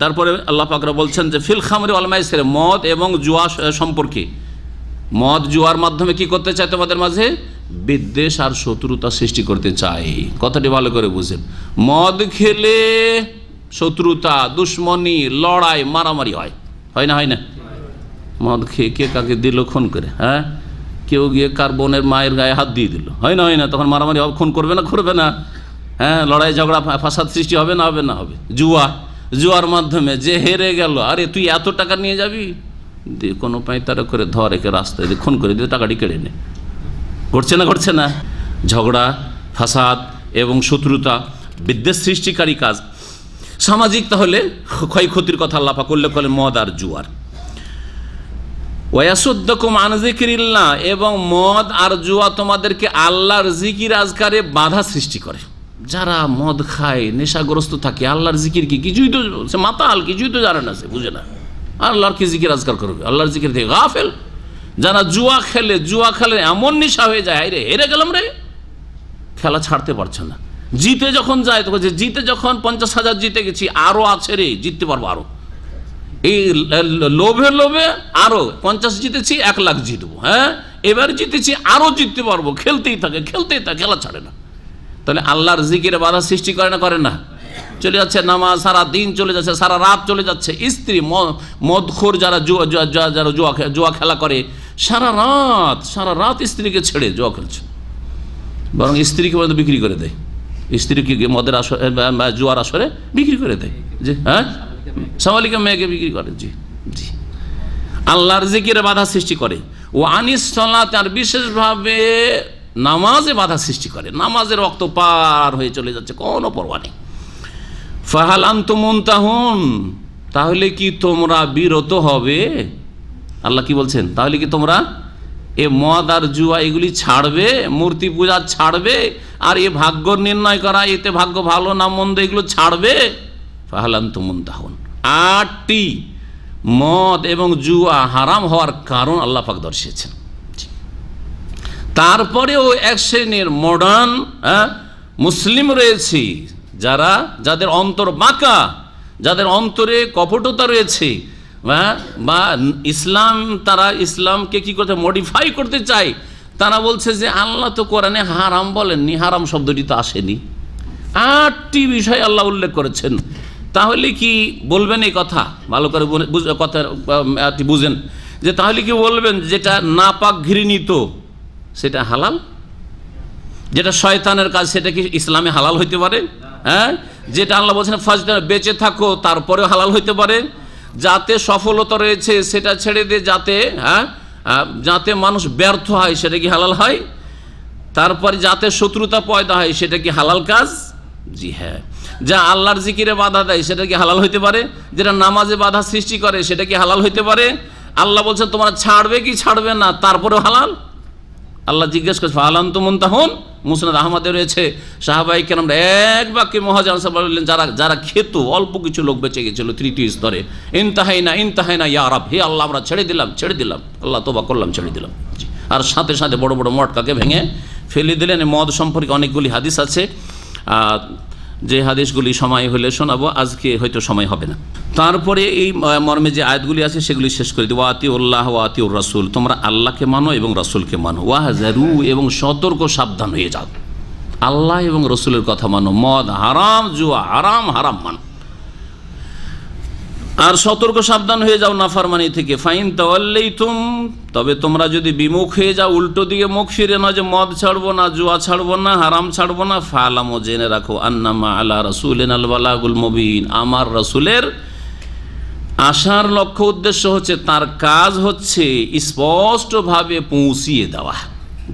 তারপরে আল্লাহ পাকরা বলছেন যে ফিল খামরি ওয়াল মাইসির, মদ এবং জুয়া সম্পর্কে, মদ জুয়ার মাধ্যমে কি করতে চায়, তোমাদের মাঝে বিদ্বেষ আর শত্রুতা সৃষ্টি করতে চায়। কথাটি ভালো করে বুঝেন, মদ খেলে শত্রুতা, দুশ্মনী, লড়াই, মারামারি হয়, হয় না, হয় না? মদ খেয়ে কে কাকে দিল খুন করে, কেউ গিয়ে কার বোনের মায়ের গায়ে হাত দিয়ে দিল, হয় না, হয় না? তখন মারামারি হবে, খুন করবে না, করবে না? লড়াই ঝগড়া ফাসাদ সৃষ্টি হবে না, হবে না? হবে। জুয়া, জুয়ার মাধ্যমে যে হেরে গেল, আরে তুই এত টাকা নিয়ে যাবি, দিয়ে কোনো পাঁয়তারা করে ধর, একে রাস্তায় দিয়ে খুন করে দিয়ে টাকাটি কেড়ে নে। ঘটছে না, ঘটছে না? ঝগড়া, ফাসাদ এবং শত্রুতা, বিদ্বেষ সৃষ্টিকারী কাজ। সামাজিক তাহলে ক্ষয়ক্ষতির কথা আল্লাহ পাক উল্লেখ করলেন মদ আর জুয়ার। ওয়াসুদ্দাকুম আন যিকরিল্লাহ, এবং মদ আর জুয়া তোমাদেরকে আল্লাহর জিকির আজকারে বাধা সৃষ্টি করে। যারা মদ খায়, নেশাগ্রস্ত থাকে, আল্লাহর জিকির কি কিছুই তো, সে মাতাল, কিছুই তো জানে না, সে বুঝে না, আল্লাহর কি জিকির আজকার করবে, আল্লাহর জিকির থেকে গাফেল। যারা জুয়া খেলে, জুয়া খেলে এমন নেশা হয়ে যায়, রে হেরে গেলাম রে, খেলা ছাড়তে পারছে না। জিতে যখন যায় তখন, যে জিতে যখন 50,000 জিতে গেছি, আরো আছে রে, জিততে পারবো আরো, এই লোভে লোভে আরো 50 জিতেছি, 1 লাখ জিতবো, এবার জিতেছি আরো জিততে পারবো, খেলতেই থাকে, খেলতেই থাকে, খেলা ছাড়ে না। তাহলে আল্লাহর জিকিরে বাধা সৃষ্টি করে না, করে না? চলে যাচ্ছে নামাজ, সারা দিন চলে যাচ্ছে, সারা রাত চলে যাচ্ছে। স্ত্রী মদখোর যারা জুয়া খেলা করে, সারা রাত স্ত্রীকে ছেড়ে জুয়া খেলছে, বরং স্ত্রীকে পর্যন্ত বিক্রি করে দেয়, স্ত্রীকে মদের আসরে বা জুয়ার আসরে বিক্রি করে দেয়, যে সামালিকা মেয়েকে বিক্রি করে। জি জি, আল্লাহর জিকিরে বাধা সৃষ্টি করে। ও আনিস সালাত, আর বিশেষভাবে নামাজে বাধা সৃষ্টি করে, নামাজের রক্ত পার হয়ে চলে যাচ্ছে, কোনো পরোয়া নেই। ফাহাল আনতুম মুনতাহুন, তাহলে কি তোমরা বিরত হবে? আল্লাহ কি বলছেন? তাহলে কি তোমরা এ মদ আর জুয়া এগুলি ছাড়বে, মূর্তি পূজা ছাড়বে, আর এ ভাগ্য নির্ণয় করা, এতে ভাগ্য ভালো না মন্দ এগুলো ছাড়বে? ফাহাল আনতুম মুনতাহুন। 8টি মদ এবং জুয়া হারাম হওয়ার কারণ আল্লাহ পাক দর্শিয়েছেন। তারপরেও এক শ্রেণীর মডার্ন মুসলিম রয়েছে, যাদের অন্তর বাঁকা, যাদের অন্তরে কপটতা রয়েছে, বা তারা ইসলামকে কি করতে মডিফাই করতে চায়। তারা বলছে যে আল্লাহ তো কোরআনে হারাম বলেননি, হারাম শব্দটি তো আসেনি। 8টি বিষয় আল্লাহ উল্লেখ করেছেন। তাহলে কি বলবেন এই কথা? ভালো করে কথা বুঝেন যে তাহলে কি বলবেন যেটা নাপাক ঘৃণিত সেটা হালাল, যেটা শয়তানের কাজ সেটা কি ইসলামে হালাল হইতে পারে? হ্যাঁ, যেটা আল্লাহ বলছেন ফাজদার বেঁচে থাকো তারপরেও হালাল হইতে পারে। যাতে সফলতা রয়েছে সেটা ছেড়ে দিয়ে যাতে মানুষ ব্যর্থ হয় সেটা কি হালাল হয়? তারপরে যাতে শত্রুতা পয়দা হয় সেটা কি হালাল কাজ? জি হ্যাঁ। যা আল্লাহর জিকিরে বাধা দেয় সেটা কি হালাল হইতে পারে? যেটা নামাজে বাধা সৃষ্টি করে সেটা কি হালাল হইতে পারে? আল্লাহ বলছেন তোমরা ছাড়বে কি ছাড়বে না, তারপরেও হালাল। আল্লাহ জিজ্ঞেস করছে ফাহাল আনতুম মুনতাহুন। মুসনাদ আহমদে রয়েছে সাহাবায়ে কেরামরা এক বাক্যে মহাজন সাহেব বললেন, যারা খেত, অল্প কিছু লোক বেঁচে গেছিল তৃতীয় স্তরে, ইনতাহাইনা ইয়া রাব, হে আল্লাহ আমরা ছেড়ে দিলাম, আল্লাহ তওবা করলাম, ছেড়ে দিলাম। আর সাথে সাথে বড় বড় মটকাকে ভেঙে ফেলে দিলেন। মদ সম্পর্কে অনেকগুলি হাদিস আছে, যে হাদিসগুলি সময় হলে শোনাবো, আজকে হয়তো সময় হবে না। তারপরে এই মর্মে যে আয়াতগুলি আছে সেগুলি শেষ করে দিই। ওয়া আতিউল্লাহ ওয়া আতিউর রাসূল, তোমরা আল্লাহকে মানো এবং রাসূলকে মানো। ওয়াহজারু, এবং সতর্ক সাবধান হয়ে যাও। আল্লাহ এবং রাসূলের কথা মানো। মদ হারাম, জুয়া হারাম, হারাম মানো। আর সতর্ক সাবধান হয়ে যাও নাফরমানি থেকে। ফাইন তাওয়াল্লাইতুম, তবে তোমরা যদি বিমুখ হয়ে যাও, উল্টো দিকে মুখ ফিরে না, যে মদ ছাড়বো না, জুয়া ছাড়বো না, হারাম ছাড়বো না, ফালামু, জেনে রাখো, আন্নামা আলা রাসূলিনাল বালাগুল মুবিন, আমার রাসূলের আসার লক্ষ্য উদ্দেশ্য হচ্ছে, তার কাজ হচ্ছে স্পষ্টভাবে পৌঁছিয়ে দেওয়া,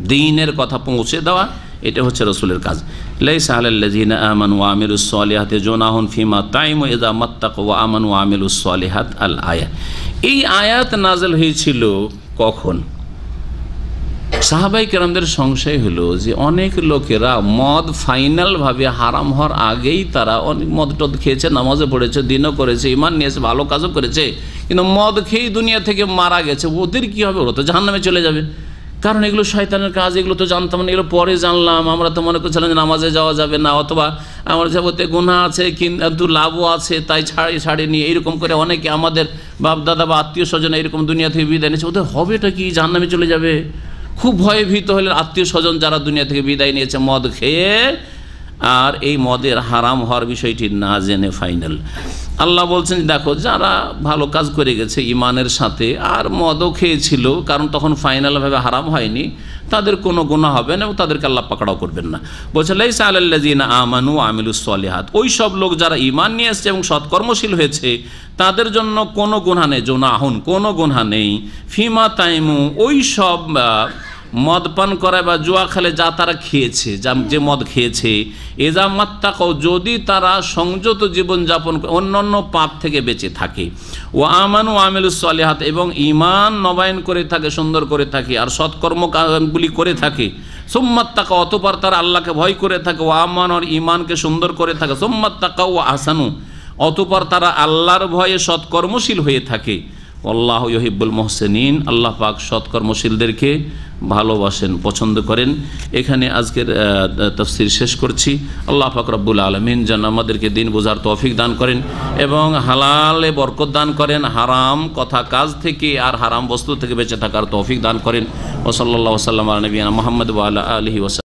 দ্বীনের কথা পৌঁছে দেওয়া, এটা হচ্ছে রাসূলের কাজ। লাইসা আলাল্লাযিনা আমানু ওয়া আমিলুস সলিহাতি জুনাহুন ফিমা তাইমু ইযা মাত্তাকু ওয়া আমানু ওয়া আমিলুস সলিহাত আল আয়াত। এই আয়াত নাযিল হয়েছিল কখন? সাহাবায়ে কেরামদের সংশয় হলো যে অনেক লোকেরা মদ ফাইনালভাবে হারাম হওয়ার আগেই তারা অনেক মদ টদ খেয়েছে, নামাজে পড়েছে, দিনও করেছে, ঈমান নিয়েছে, ভালো কাজও করেছে, কিন্তু মদ খেয়েই দুনিয়া থেকে মারা গেছে। ওদের কি হবে? ওরা তো জাহান্নামে চলে যাবে। কারণ এগুলো শয়তানের কাজ, এগুলো তো জানতাম না, এগুলো পরে জানলাম। আমরা তো মনে করছিলাম যে নামাজে যাওয়া যাবে না, অথবা আমার যাবতে গুনাহ আছে কিন্তু লাভও আছে, তাই ছাড়েনি। এইরকম করে অনেকে আমাদের বাপ দাদা বা আত্মীয় স্বজন এরকম দুনিয়া থেকে বিদায় নিয়েছে। ওদের হবেটা কি? জাহান্নামে চলে যাবে। খুব ভয়ে ভীত হলেন আত্মীয় স্বজন যারা দুনিয়া থেকে বিদায় নিয়েছে মদ খেয়ে। আর এই মদের হারাম হওয়ার বিষয়টি না জেনে ফাইনাল আল্লাহ বলছেন, দেখো যারা ভালো কাজ করে গেছে ইমানের সাথে, আর মদও খেয়েছিল, কারণ তখন ফাইনালভাবে হারাম হয়নি, তাদের কোনো গুনাহ হবে না এবং তাদেরকে আল্লাহ পাকড়াও করবেন না। বলছে লাইসা আলাল্লাযিনা আমানু ওয়া আমিলুস সলিহাত, ওই সব লোক যারা ঈমান নিয়ে এসেছে এবং সৎকর্মশীল হয়েছে তাদের জন্য কোনো গুনাহ নেই, জুনাহুন, কোনো গুনাহ নেই, ফিমা তাইমু, ওই সব মদ পান করে বা জুয়া খেলে যা তারা খেয়েছে, যে মদ খেয়েছে, এজা মাত্তাকাও, যদি তারা সংযত জীবনযাপন অন্যান্য পাপ থেকে বেঁচে থাকে, ও আমানু আমিলুস সলিহাত, এবং ঈমান নবায়ন করে থাকে, সুন্দর করে থাকে, আর সৎকর্মগুলি করে থাকে, সুম্মাত্তাকা, অতঃপর তারা আল্লাহকে ভয় করে থাকে, ও আমান, আর ঈমানকে সুন্দর করে থাকে, সুম্মাত্তাকা ও আহসানু, অতঃপর তারা আল্লাহর ভয়ে সৎকর্মশীল হয়ে থাকে। আল্লাহু ইউহিব্বুল মুহসিনিন, আল্লাহ পাক সৎকর্মশীলদেরকে ভালোবাসেন, পছন্দ করেন। এখানে আজকের তাফসীর শেষ করছি। আল্লাহ পাক রব্বুল আলামিন যেন আমাদেরকে দিন বোঝার তৌফিক দান করেন এবং হালালে বরকত দান করেন, হারাম কথা কাজ থেকে আর হারাম বস্তু থেকে বেঁচে থাকার তৌফিক দান করেন। ওয়া সাল্লাল্লাহু ওয়া সাল্লাম আলা নবিয়িনা মুহাম্মদ ওয়া আলা আলিহি ওয়া